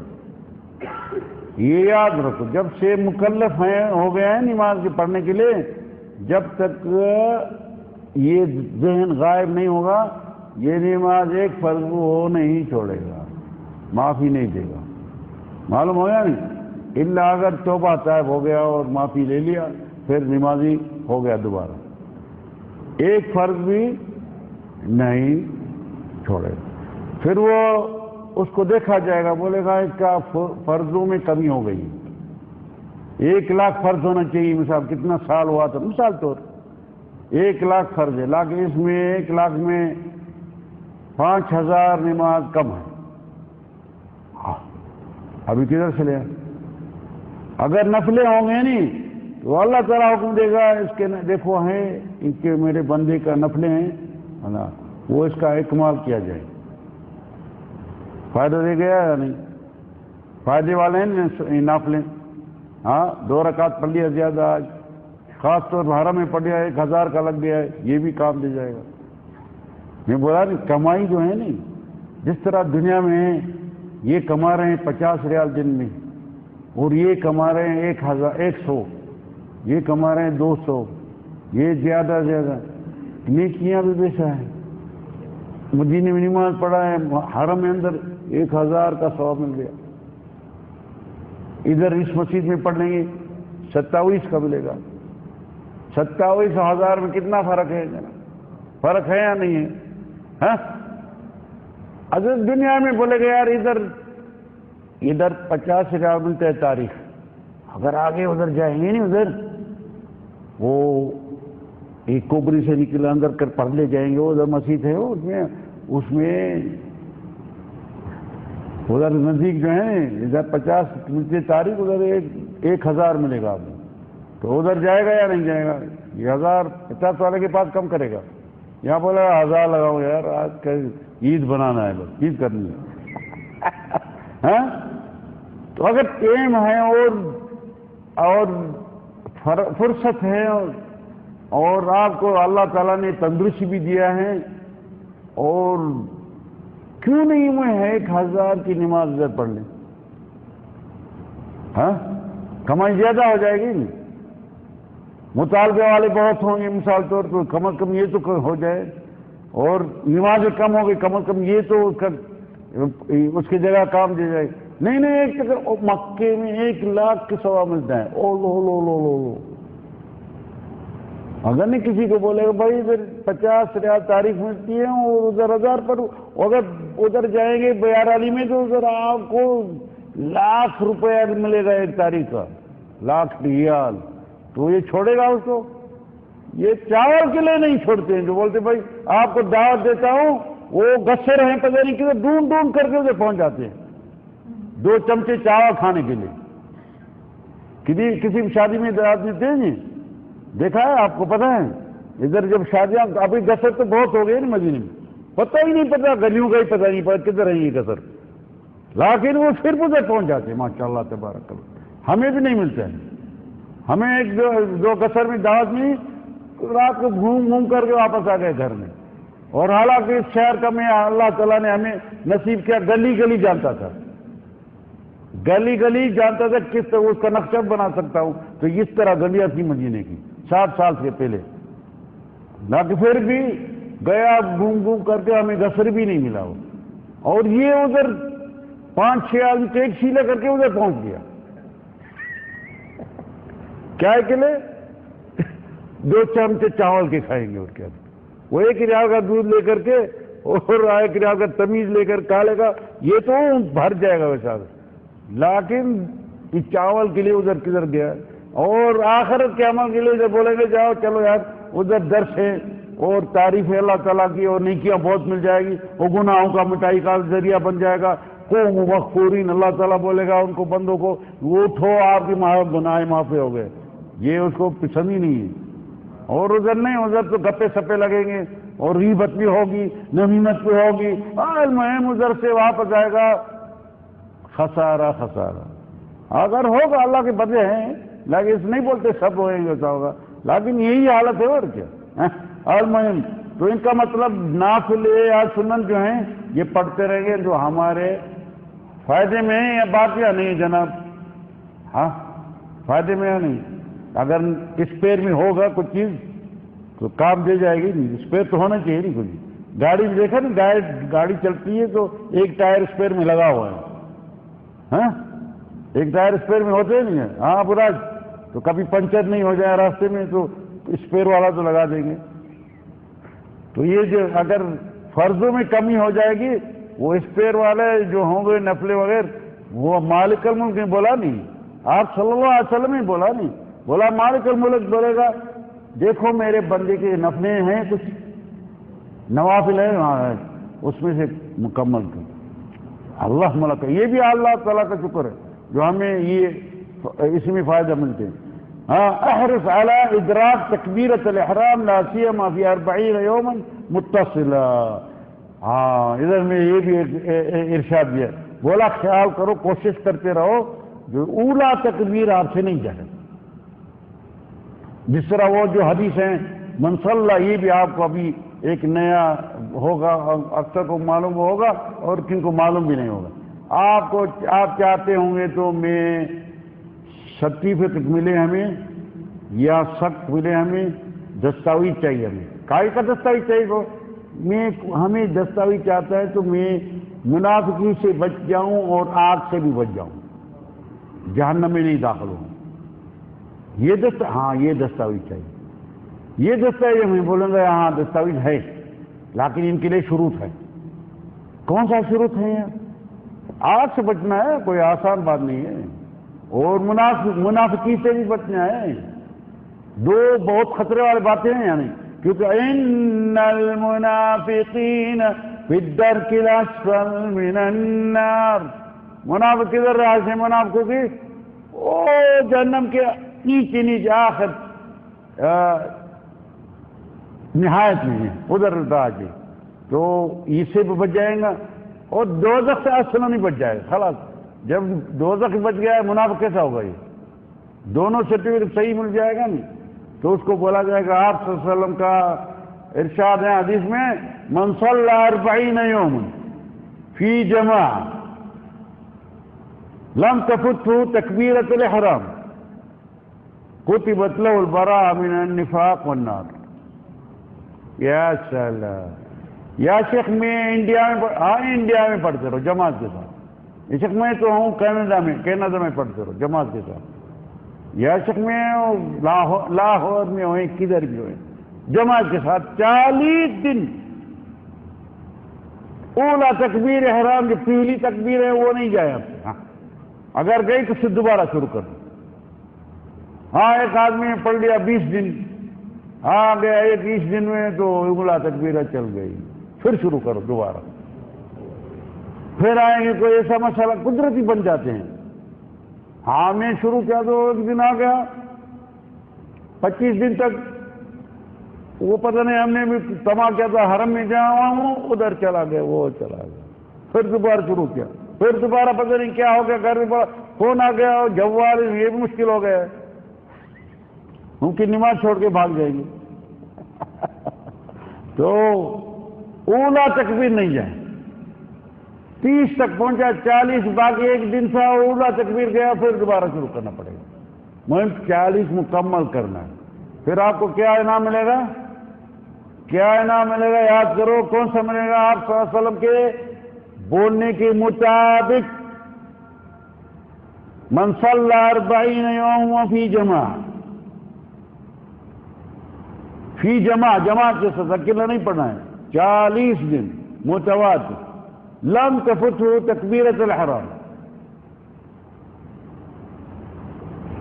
Speaker 1: یہ یاد رکھو، جب سے مکلف ہو گئے ہیں نماز کے پڑھنے کے لیے، جب تک یہ ذہن غائب نہیں ہوگا یہ نماز ایک فرض وہ نہیں چھوڑے گا، معافی نہیں دے گا، معلوم ہو گیا نہیں، الا اگر توبہ طائب ہو گیا اور معافی لے لیا پھر نمازی ہو گیا دوبارہ، ایک فرض بھی نہیں چھوڑے گا، پھر وہ اس کو دیکھا جائے گا، بولے گا اس کا فرضوں میں کمی ہو گئی، 1,00,000 فرض ہونا چاہیے، مثال کتنا سال ہوا تھا مثال طور 1,00,000 فرض ہے، لیکن اس میں 1,00,000 میں 5,000 نماز کم ہے، ابھی کدھر سے لے؟ اگر نفلیں ہوں گے نہیں تو اللہ تعالیٰ حکم دے گا اس کے دیکھو ہیں ان کے میرے بندے کا نفلیں ہیں وہ اس کا اکمال کیا جائے، فائدہ دے گیا یا نہیں؟ فائدے والے ہیں نافلیں، ہاں 2 رکعت پڑھ لیا زیادہ، آج خاص طور پر حرم میں پڑھ لیا 1,000 کا لگ گیا ہے، یہ بھی کام دے جائے گا۔ میں بولا نہیں کمائی جو ہے نہیں، جس طرح دنیا میں یہ کما رہے ہیں 50 ریال دن میں، اور یہ کما رہے ہیں 100، یہ کما رہے ہیں 200، یہ زیادہ نیکیاں بھی ویسا ہے، مدینے میں نماز پڑھا ہے حرم میں اندر 1,000 کا ثواب مل گیا، ادھر اس مسجد میں پڑھ لیں گے 27 کا ملے گا، 27,000 میں کتنا فرق ہے؟ فرق ہے یا نہیں ہے؟ ہاں اگر دنیا میں بولے گا یار ادھر 50 ریال ملتا ہے تاریخ، اگر آگے ادھر جائیں گے نہیں ادھر وہ ایک کوبری سے نکلے اندر کر پڑھ لے جائیں گے، ادھر مسجد ہے اس میں ادھر نزدیک جو ہے ادھر 50 ملتے تاریخ، ادھر 1000 ملے گا آپ کو، تو ادھر جائے گا یا نہیں جائے گا؟ یہ 1050 والے کے پاس کم کرے گا، یہاں بولا 1000 لگاؤ یار، آج کل عید بنانا ہے، بس عید کرنی ہے ہاں؟ تو اگر ٹائم ہے اور فرصت ہے اور آپ کو اللہ تعالیٰ نے تندرستی بھی دیا ہے، اور کیوں نہیں میں 1000 کی نماز ادھر پڑھ لیں؟ ہاں، کمائی زیادہ ہو جائے گی، مطالبے والے بہت ہوں گے مثال طور پر، کم از کم یہ تو ہو جائے، اور نماز کم ہوگی، کم از کم یہ تو اس کی جگہ کام دے جائے۔ نہیں ایک مکے میں 1 لاکھ کے ثواب ملتا ہے، او لو لو لو لو لو۔ اگر نہیں کسی کو بولے گا بھائی ادھر 50 ریال تاریخ ملتی ہے اور ادھر 1000 پر، اگر ادھر جائیں گے بیار علی میں تو ادھر آپ کو لاکھ روپے ملے گا ایک تاریخ کا، لاکھ ریال، تو یہ چھوڑے گا اس کو؟ یہ چاول کے لیے نہیں چھوڑتے ہیں، جو بولتے بھائی آپ کو دعوت دیتا ہوں، وہ گسے رہے پتہ نہیں کدھر ڈھونڈ کر کے ادھر پہنچ جاتے ہیں 2 چمچے چاول کھانے کے لیے۔ کسی شادی میں دعوت دیتے ہیں جی، دیکھا ہے آپ کو پتہ ہے؟ ادھر جب شادیاں ابھی گسر تو بہت ہو گئے نا مدینے میں، پتہ ہی نہیں پتا، گلیوں کا ہی پتہ نہیں پتا کدھر ہے یہ گسر، لیکن وہ صرف ادھر پہنچ جاتے ہیں، ماشاء اللہ تبارک اللہ۔ ہمیں بھی نہیں ملتا ہے، ہمیں 1-2 گسر میں دعوت میں رات کو گھوم کر کے واپس آ گئے گھر میں، اور حالانکہ اس شہر کا میں اللہ تعالیٰ نے ہمیں نصیب کیا، گلی جانتا تھا، گلی جانتا تھا، کس طرح اس کا نقشہ بنا سکتا ہوں، تو اس طرح گلیاں تھی مدینے کی 60 سال سے پہلے، لیکن پھر بھی گیا گھوم کر کے ہمیں گسر بھی نہیں ملا، اور یہ ادھر 5-6 آدمی ٹیکسی لے کر کے ادھر پہنچ گیا، کیا کے لیے 2 چمچے چاول کے کھائیں گے، اور کیا وہ 1 ریال کا دودھ لے کر کے اور 1 ریال کا تمیز لے کر کھا لے گا، یہ تو بھر جائے گا ویسا، لیکن اس چاول کے لیے ادھر کدھر گیا؟ اور آخرت کے عمل کے لیے ادھر بولیں گے جاؤ چلو یار ادھر درس ہے اور تعریف ہے اللہ تعالیٰ کی، اور نیکیاں بہت مل جائے گی، وہ گناہوں کا مٹائی کا ذریعہ بن جائے گا، قوم مغفورین، اللہ تعالیٰ بولے گا ان کو بندوں کو، اٹھو آپ کی گناہ معافی ہو گئے، یہ اس کو پسند ہی نہیں ہے۔ اور ادھر نہیں، ادھر تو گپے سپے لگیں گے اور غیبت بھی ہوگی، نمیمت بھی ہوگی، المہم ادھر سے واپس آئے گا خسارہ۔ اگر ہوگا اللہ کے بدلے ہیں، لیکن اس نہیں بولتے سب ہوئیں گے ایسا ہوگا، لیکن یہی حالت ہے اور کیا۔ المہم تو ان کا مطلب نافل یا سنن جو ہیں یہ پڑھتے رہیں گے، جو ہمارے فائدے میں ہیں، یا باقیہ نہیں جناب؟ ہاں فائدے میں ہے نہیں، اگر اسپیئر میں ہوگا کچھ چیز تو کام دے جائے گی، نہیں اسپیئر تو ہونا چاہیے نہیں کچھ۔ گاڑی میں دیکھا نا، گاڑی چلتی ہے تو ایک ٹائر اسپیئر میں لگا ہوا ہے، ہاں ایک ٹائر اسپیئر میں ہوتے نہیں ہے، ہاں براج، تو کبھی پنچر نہیں ہو جائے راستے میں تو اسپیئر والا تو لگا دیں گے۔ تو یہ جو اگر فرضوں میں کمی ہو جائے گی، وہ اسپیئر والے جو ہوں گے نفلے وغیرہ، وہ مالک الملک نے بولا نہیں، آپ صلی اللہ علیہ وسلم نے بولا نہیں، بولا مالک الملک بولے گا دیکھو میرے بندے کے نفلے ہیں، کچھ نوافل ہیں وہاں ہے، اس میں سے مکمل کر اللہ ملک۔ یہ بھی اللہ تعالیٰ کا شکر ہے جو ہمیں یہ اس میں فائدہ ملتے ہیں۔ ہاں احرص علی ادراک تکبیرۃ الاحرام لا سیما فی 40 یوما متصلا۔ ہاں ادھر میں یہ بھی ارشاد دیا، بولا خیال کرو، کوشش کرتے رہو جو اولا تکبیر آپ سے نہیں جائے، جس طرح وہ جو حدیث ہیں منصلہ، یہ بھی آپ کو ابھی ایک نیا ہوگا، اکثر کو معلوم ہوگا اور کن کو معلوم بھی نہیں ہوگا۔ آپ چاہتے ہوں گے تو میں سرٹیفکیٹ ملے ہمیں یا سخت ملے ہمیں، دستاویز چاہیے، ہمیں کائی کا دستاویز چاہیے کو، ہمیں دستاویز چاہتا ہے تو میں منافقی سے بچ جاؤں اور آگ سے بھی بچ جاؤں، جہنم میں نہیں داخل ہوں، یہ یہ دستاویز چاہیے، یہ دستاویز ہمیں بولیں گے ہاں دستاویز ہے، لیکن ان کے لیے شروط ہے۔ کون سا شروط ہے؟ آگ سے بچنا ہے، کوئی آسان بات نہیں ہے، اور منافقی سے بھی بچنا ہے، دو بہت خطرے والی باتیں ہیں یعنی، کیونکہ ان المنافقین فی الدرک الاسفل من النار، منافق کدھر رہا ہے؟ منافقوں کی او جہنم کے نیچے نیچے آخر نہایت میں ہے، ادھر رہا جی، تو اس سے بھی بچ جائیں گا اور دوزخ سے اصلا نہیں بچ جائے گا خلاص۔ جب دوزخ بچ گیا ہے منافق کیسا ہوگا؟ یہ دونوں سرٹیفکیٹ صحیح مل جائے گا نہیں تو اس کو بولا جائے گا۔ آپ صلی اللہ علیہ وسلم کا ارشاد ہے حدیث میں، من صلی 40 یوما فی جماعہ لم تفته تکبیرۃ الاحرام کتبت له البراءۃ من النفاق والنار۔ یا سلام، یا شیخ میں انڈیا میں پڑھتے رہو جماعت کے ساتھ، یہ شیخ میں تو ہوں کینیڈا میں پڑھتے رہو جماعت کے ساتھ، یا شیخ میں لاہور میں ہوئے کدھر بھی ہوئے جماعت کے ساتھ 40 دن اولا تکبیر احرام جو پہلی تکبیر ہے وہ نہیں جائے آپ سے، ہاں اگر گئی تو پھر دوبارہ شروع کر دو۔ ہاں ایک آدمی نے پڑھ لیا 20 دن، ہاں گیا 20 دن میں تو اولا تکبیرہ چل گئی، پھر شروع کرو دوبارہ، پھر آئیں گے کوئی ایسا مسئلہ قدرتی بن جاتے ہیں۔ ہاں میں شروع کیا تو ایک دن آ گیا 25 دن تک وہ پتہ نہیں ہم نے بھی تما کیا تھا حرم میں جہاں ہوں ادھر چلا گیا، وہ چلا گیا، پھر دوبارہ شروع کیا، پھر دوبارہ پتہ نہیں کیا ہو گیا، گھر میں فون آ گیا اور جوال یہ بھی مشکل ہو گیا ہے، ممکن نماز چھوڑ کے بھاگ جائے گی تو اولا تکبیر نہیں جائے، 30 تک پہنچا 40 باقی ایک دن تھا اولا تکبیر گیا، پھر دوبارہ شروع کرنا پڑے گا، مہم 40 مکمل کرنا ہے۔ پھر آپ کو کیا انعام ملے گا؟ کیا انعام ملے گا؟ یاد کرو کون سا ملے گا؟ آپ صلی اللہ علیہ وسلم کے بولنے کے مطابق من صلی 40 یوما فی جماعہ، فی جماعت کے ساتھ اکیلا نہیں پڑھنا ہے، 40 دن متواتر، لم تفته تکبیرۃ الحرام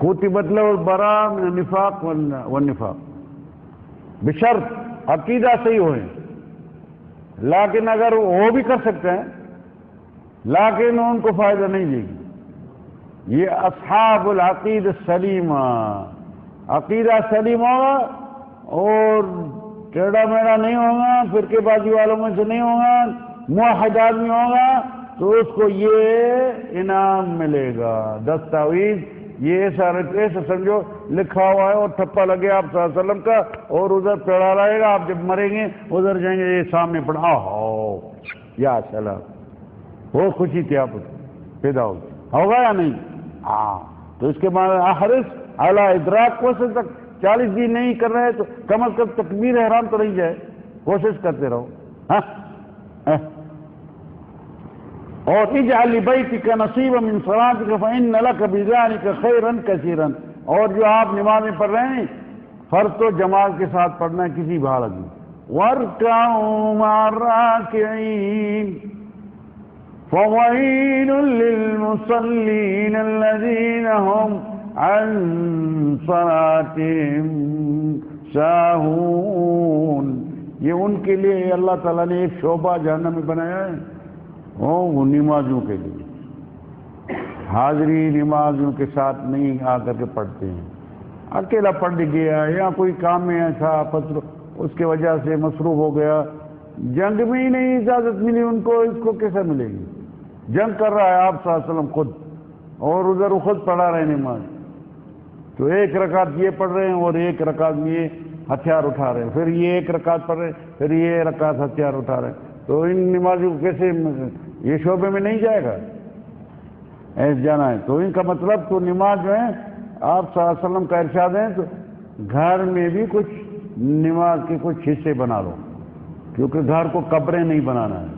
Speaker 1: کتبت له البراءۃ من النفاق والنفاق، بشرط عقیدہ صحیح ہوئے، لیکن اگر وہ بھی کر سکتے ہیں لیکن ان کو فائدہ نہیں دے گی۔ یہ اصحاب العقید السلیمہ، عقیدہ سلیم ہوگا اور ٹیڑھا میڑھا نہیں ہوگا، فرقے بازی والوں میں سے نہیں ہوگا، موحد آدمی ہوگا تو اس کو یہ انعام ملے گا۔ دستاویز یہ ایسا سمجھو لکھا ہوا ہے اور ٹھپا لگے آپ صلی اللہ علیہ وسلم کا اور ادھر پڑھا رہے گا، آپ جب مریں گے ادھر جائیں گے یہ سامنے پڑھا ہو یا سلام، وہ خوشی تھی آپ پیدا ہوگا یا نہیں؟ ہاں تو اس کے بعد احرص علی ادراک، کوشش تک 40 دن نہیں کر رہے تو کم از کم تکبیر احرام تو نہیں جائے، کوشش کرتے رہو۔ ہاں اور اجعل لبیتک نصیبا من صلاتک فإن لک بذلک خیرا کثیرا، اور جو آپ نماز میں پڑھ رہے ہیں فرض تو جماعت کے ساتھ پڑھنا ہے کسی بھی حالت میں، وارکعوا مع الراکعین فویل للمصلین الذین هم عن صلاتهم ساہون، یہ ان کے لیے اللہ تعالیٰ نے ایک شعبہ جہنم میں بنایا ہے، وہ نمازوں کے لیے، حاضری نمازوں کے ساتھ نہیں آ کر کے پڑھتے ہیں، اکیلا پڑھ گیا یا کوئی کام میں ایسا اس کے وجہ سے مصروف ہو گیا، جنگ میں ہی نہیں اجازت ملی ان کو، اس کو کیسے ملے گی؟ جنگ کر رہا ہے آپ صلی اللہ علیہ وسلم خود اور ادھر وہ خود پڑھا رہے نماز، تو ایک رکعت یہ پڑھ رہے ہیں اور ایک رکعت میں یہ ہتھیار اٹھا رہے ہیں، پھر یہ ایک رکعت پڑھ رہے ہیں پھر یہ رکعت ہتھیار اٹھا رہے ہیں، تو ان نمازوں کو کیسے یہ شعبے میں نہیں جائے گا؟ ایسے جانا ہے تو ان کا مطلب تو نماز جو ہے آپ صلی اللہ علیہ وسلم کا ارشاد ہے تو گھر میں بھی کچھ نماز کے کچھ حصے بنا لو، کیونکہ گھر کو قبریں نہیں بنانا ہے،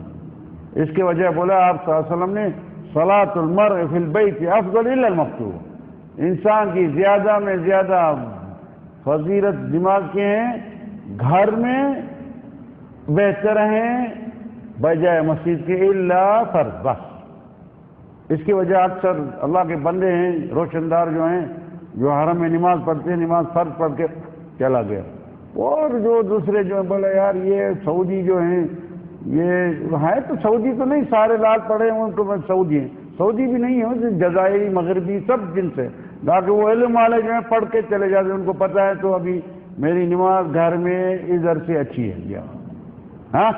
Speaker 1: اس کی وجہ بولا آپ صلی اللہ علیہ وسلم نے صلاۃ المرء فی البیت افضل الا المکتوب، انسان کی زیادہ میں زیادہ فضیلت نماز کے ہیں گھر میں بہتر ہیں بجائے مسجد کے، الا فرض، بس اس کی وجہ اکثر اللہ کے بندے ہیں روشندار جو ہیں جو حرم میں نماز پڑھتے ہیں، نماز فرض پڑھ کے چلا گیا. اور جو دوسرے جو بولا یار یہ سعودی جو ہیں یہ ہے تو سعودی تو نہیں، سارے لال پڑے ہیں ان کو سعودی ہیں، سعودی بھی نہیں ہے، جزائری مغربی سب جن سے، تاکہ وہ علم والے جو ہیں پڑھ کے چلے جاتے ہیں، ان کو پتہ ہے تو ابھی میری نماز گھر میں ادھر سے اچھی ہے کیا ہاں،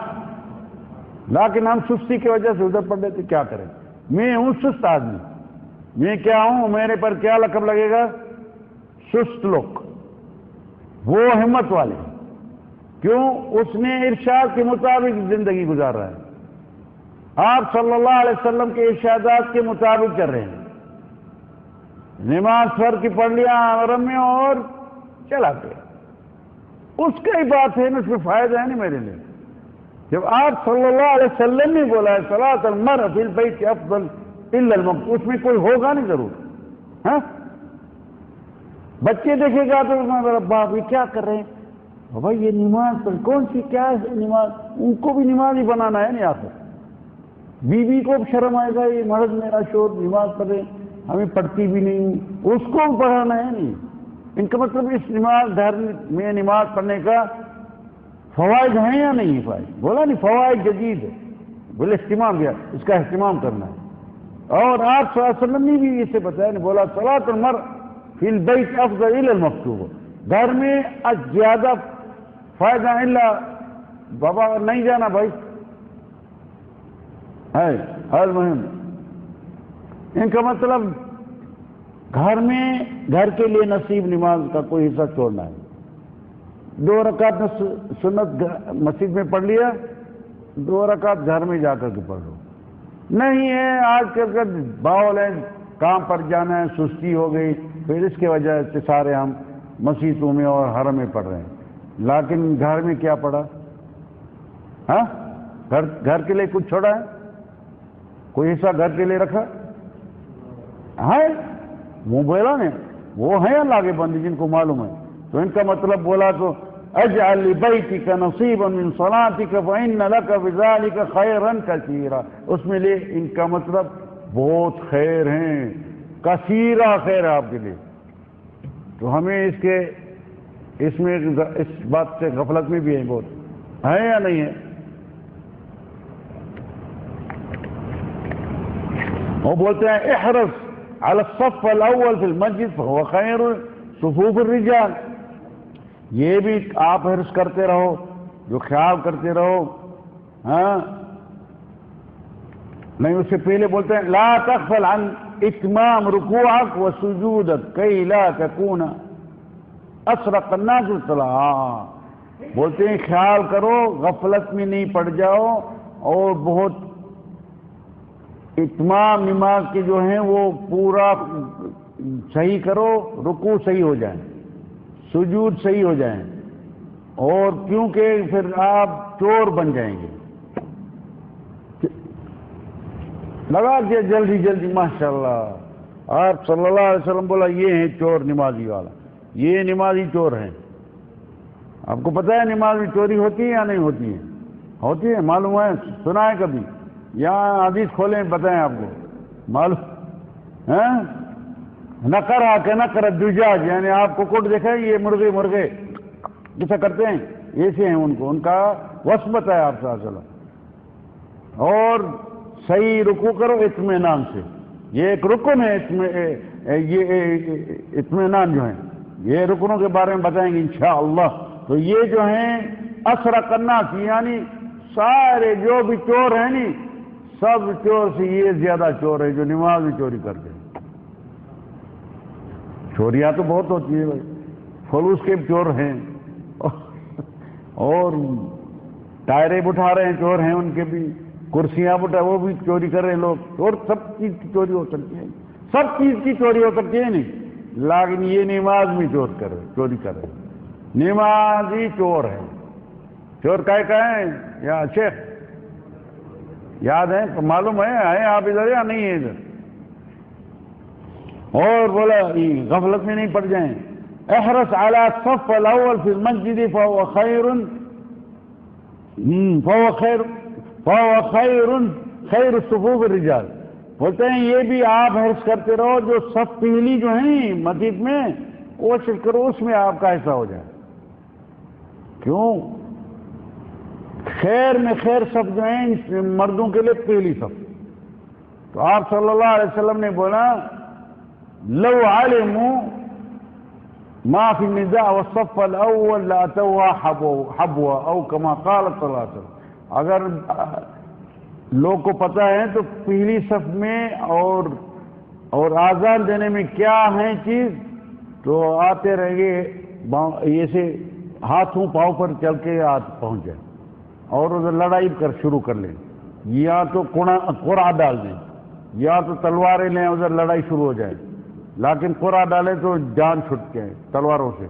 Speaker 1: لیکن ہم سستی کی وجہ سے ادھر پڑھ لیتے. کیا کریں، میں ہوں سست آدمی، میں کیا ہوں، میرے پر کیا لقب لگے گا؟ سست لوگ. وہ ہمت والے، کیوں؟ اس نے ارشاد کے مطابق زندگی گزار رہا ہے، آپ صلی اللہ علیہ وسلم کے ارشادات کے مطابق کر رہے ہیں. نماز فرض کی پڑھ لیا آرام میں اور چلا گیا، اس کا ہی بات ہے نا، اس میں فائدہ ہے نہیں میرے لیے. جب آپ صلی اللہ علیہ وسلم نے بولا ہے صلاۃ المرء فی البیت افضل الا المکتوب، اس میں کوئی ہوگا نہیں ضرور. ہاں بچے دیکھے گا تو باپ یہ کیا کر رہے ہیں بھائی، یہ نماز پر کون سی کیا ہے نماز، ان کو بھی نماز ہی بنانا ہے نہیں. آخر بیوی کو شرم آئے گا، یہ مرد میرا شوہر نماز پڑھے، ہمیں پڑھتی بھی نہیں، اس کو بھی پڑھانا ہے نہیں. ان کا مطلب اس نماز گھر میں نماز پڑھنے کا فوائد ہیں یا نہیں؟ فوائد بولا نہیں، فوائد جدید ہے، بولے اہتمام کیا، اس کا اہتمام کرنا ہے. اور آپ صلی اللہ علیہ وسلم نے بھی اسے بتایا، نہیں بولا صلاۃ المرء فی البیت افضل الا المکتوب، گھر میں زیادہ فائدہ الا بابا نہیں جانا بھائی ہے ہر مہم. ان کا مطلب گھر میں گھر کے لیے نصیب نماز کا کوئی حصہ چھوڑنا ہے. 2 رکعت سنت مسجد میں پڑھ لیا، 2 رکعت گھر میں جا کر کے پڑھ لو. نہیں ہے آج کل کا باول ہے، کام پر جانا ہے، سستی ہو گئی، پھر اس کی وجہ سے سارے ہم مسجدوں میں اور حرم میں پڑھ رہے ہیں. لیکن گھر میں کیا پڑھا؟ ہاں گھر کے لیے کچھ چھوڑا ہے؟ کوئی حصہ گھر کے لیے رکھا ہے؟ وہ بولا نے وہ ہیں اللہ کے بندے جن کو معلوم ہے. تو ان کا مطلب بولا تو اجعل لبیتک نصیبا من صلاتک فإن لک بذلک خیرا کثیرا، اس میں لے ان کا مطلب بہت خیر ہیں، کثیرہ خیر ہے آپ کے لیے. تو ہمیں اس میں اس بات سے غفلت میں بھی ہے، بہت ہے یا نہیں ہے؟ وہ بولتے ہیں احرص علی الصف الاول فی المسجد فهو خیر صفوف الرجال. یہ بھی آپ حرص کرتے رہو، جو خیال کرتے رہو. ہاں نہیں، اس سے پہلے بولتے ہیں لا تغفل عن اتمام رکوعک و سجودک کی لا تکون اسرق الناس الصلاۃ. بولتے ہیں خیال کرو، غفلت میں نہیں پڑ جاؤ، اور بہت اتمام نماز کے جو ہیں وہ پورا صحیح کرو، رکوع صحیح ہو جائیں، سجود صحیح ہو جائیں، اور کیونکہ پھر آپ چور بن جائیں گے. لگا دیا جلدی جلدی ماشاءاللہ. آپ صلی اللہ علیہ وسلم بولا یہ ہیں چور نمازی والا، یہ نمازی چور ہیں. آپ کو پتہ ہے نماز میں چوری ہوتی ہے یا نہیں ہوتی ہے؟ ہوتی ہے، معلوم ہے، سنا ہے کبھی؟ یہاں حدیث کھولیں بتائیں آپ کو معلوم ہے. نقر آ کے نقر دجاج، یعنی آپ کو کوٹ دیکھا یہ مرغے جیسا کرتے ہیں، ایسے ہیں ان کو، ان کا وصف ہے آپ صلی اللہ علیہ وسلم. اور صحیح رکوع کرو اطمینان سے، یہ ایک رکن ہے، یہ اطمینان جو ہے، یہ رکنوں کے بارے میں بتائیں گے انشاءاللہ. تو یہ جو ہیں اسرق الناس، یعنی سارے جو بھی چور ہیں نہیں، سب چور سے یہ زیادہ چور ہے جو نماز میں چوری کرتے ہیں. چوریاں تو بہت ہوتی ہے بھائی، فلوس کے چور ہیں، اور ٹائریں اٹھا رہے ہیں چور ہیں، ان کے بھی کرسیاں اٹھا وہ بھی چوری کر رہے ہیں لوگ. اور سب چیز کی چوری ہو سکتی ہے، سب چیز کی چوری ہو سکتی ہے نہیں، لیکن یہ نماز میں چوری کر رہے ہیں. نمازی چور ہے. چور کہے یا شیخ یاد ہے، معلوم ہے آئے آپ ادھر یا نہیں ہے ادھر؟ اور بولا غفلت میں نہیں پڑ جائیں. احرص علی الصف الاول فی المسجد فهو خیر صفوف الرجال. بولتے ہیں یہ بھی آپ حرص کرتے رہو، جو صف پہلی جو ہیں مسجد میں، کوشش کرو اس میں آپ کا حصہ ہو جائے. کیوں؟ خیر میں خیر صف جو ہیں مردوں کے لیے پہلی صف. تو آپ صلی اللہ علیہ وسلم نے بولا لو علموا ما فی النزاع والصف الاول لاتوا حبوا او کما قال صلی اللہ علیہ وسلم. اگر لوگ کو پتہ ہے تو پہلی صف میں اور آزان دینے میں کیا ہے چیز تو آتے رہیں گے ایسے ہاتھوں پاؤں پر چل کے پہنچ جائیں اور ادھر لڑائی شروع کر لیں. یا تو قرعہ ڈال دیں یا تو تلواریں لیں ادھر لڑائی شروع ہو جائے. لیکن قرعہ ڈالیں تو جان چھٹ جائے تلواروں سے.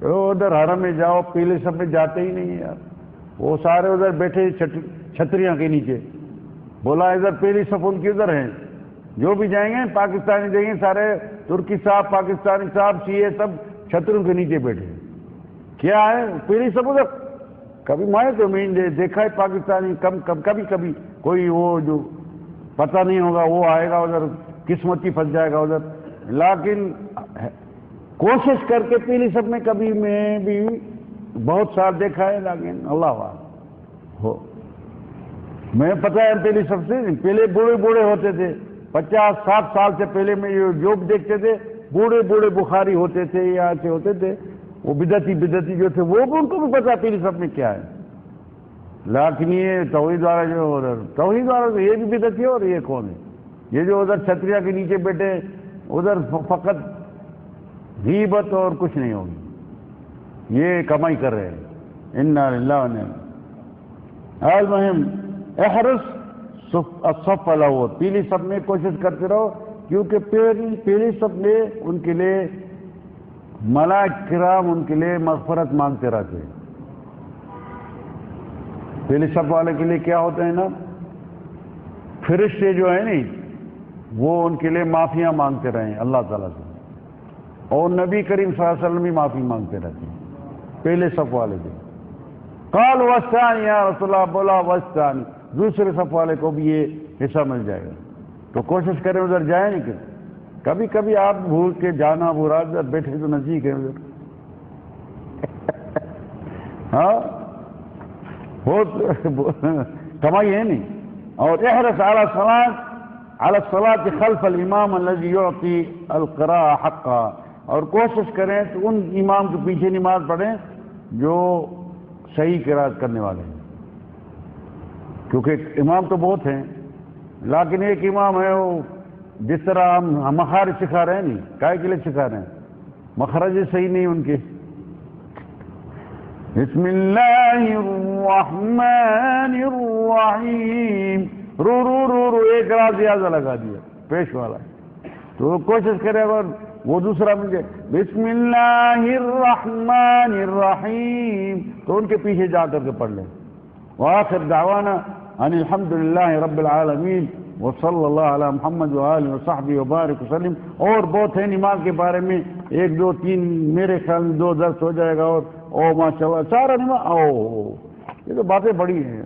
Speaker 1: ادھر حرم میں جاؤ پہلے صف میں جاتے ہی نہیں یار. وہ سارے ادھر بیٹھے چھتریاں کے نیچے. بولا ادھر پہلی صف ان کی ادھر ہیں. جو بھی جائیں گے پاکستانی جائیں گے سارے ترکی صاحب پاکستانی صاحب سیے سب چھتریوں کے نیچے بیٹھے. کیا ہے پہلی صف ادھر. کبھی میں تو دیکھا ہے پاکستانی کبھی کبھی کوئی وہ جو پتہ نہیں ہوگا وہ آئے گا ادھر قسمت کی پھنس جائے گا ادھر. لیکن کوشش کر کے پہلی صف میں کبھی میں بھی بہت سال دیکھا ہے. لیکن اللہ ہو میں پتہ ہے پہلی صف سے پہلے بوڑھے ہوتے تھے 50-60 سال سے پہلے میں جو دیکھتے تھے بوڑھے بخاری ہوتے تھے یا ایسے ہوتے تھے وہ بدعتی جو تھے وہ بھی ان کو بھی پتا پہلی صف میں کیا ہے. لیکن یہ توحید والا جو ادھر توحید والا تو یہ بھی بدعتی ہے اور یہ کون ہے یہ جو ادھر چھتریا کے نیچے بیٹھے ادھر فقط غیبت اور کچھ نہیں ہوگی یہ کمائی کر رہے ہیں. انا للہ و انا الیہ. المہم احرص الصف الاول پہلی صف میں کوشش کرتے رہو کیونکہ پہلی صف میں ان کے لیے ملائکہ کرام ان کے لیے مغفرت مانگتے رہتے ہیں. پہلی صف والے کے لیے کیا ہوتا ہے نا فرشتے جو ہیں نہیں وہ ان کے لیے معافیاں مانگتے رہے ہیں اللہ تعالیٰ سے. اور نبی کریم صلی اللہ علیہ وسلم بھی معافی مانگتے رہتے ہیں پہلے صف والے سے. قال والثانی یا رسول اللہ بولا والثانی دوسرے صف والے کو بھی یہ حصہ مل جائے گا. تو کوشش کریں ادھر جائیں نہیں کہ کبھی کبھی آپ بھول کے جانا برا ادھر بیٹھے تو نزدیک ہے ادھر. ہاں بہت کمائی ہے نہیں. اور احرص علی الصلاۃ خلف الامام الذي يعطي القراءة حقها اور کوشش کریں تو ان امام کے پیچھے نماز پڑھیں جو صحیح قراءت کرنے والے ہیں. کیونکہ امام تو بہت ہیں لیکن ایک امام ہے وہ جس طرح ہم مخارج سکھا رہے ہیں نہیں کائے کے لیے سکھا رہے ہیں مخرج صحیح نہیں ان کے. بسم اللہ الرحمن الرحیم رو رو رو رو ایک راہ زیادہ لگا دیا پیش والا. تو کوشش کرے اگر وہ دوسرا مل جائے بسم اللہ الرحمن الرحیم تو ان کے پیچھے جا کر کے پڑھ لیں. وآخر دعوانا ان الحمد للہ رب العالمین وصلی اللہ علی محمد وآلہ وصحبہ وبارک وسلم. اور بہت ہے نماز کے بارے میں 1 2 3 میرے خیال میں 2 درس ہو جائے گا. اور او ماشاء اللہ سارا نماز یہ تو باتیں بڑی ہیں.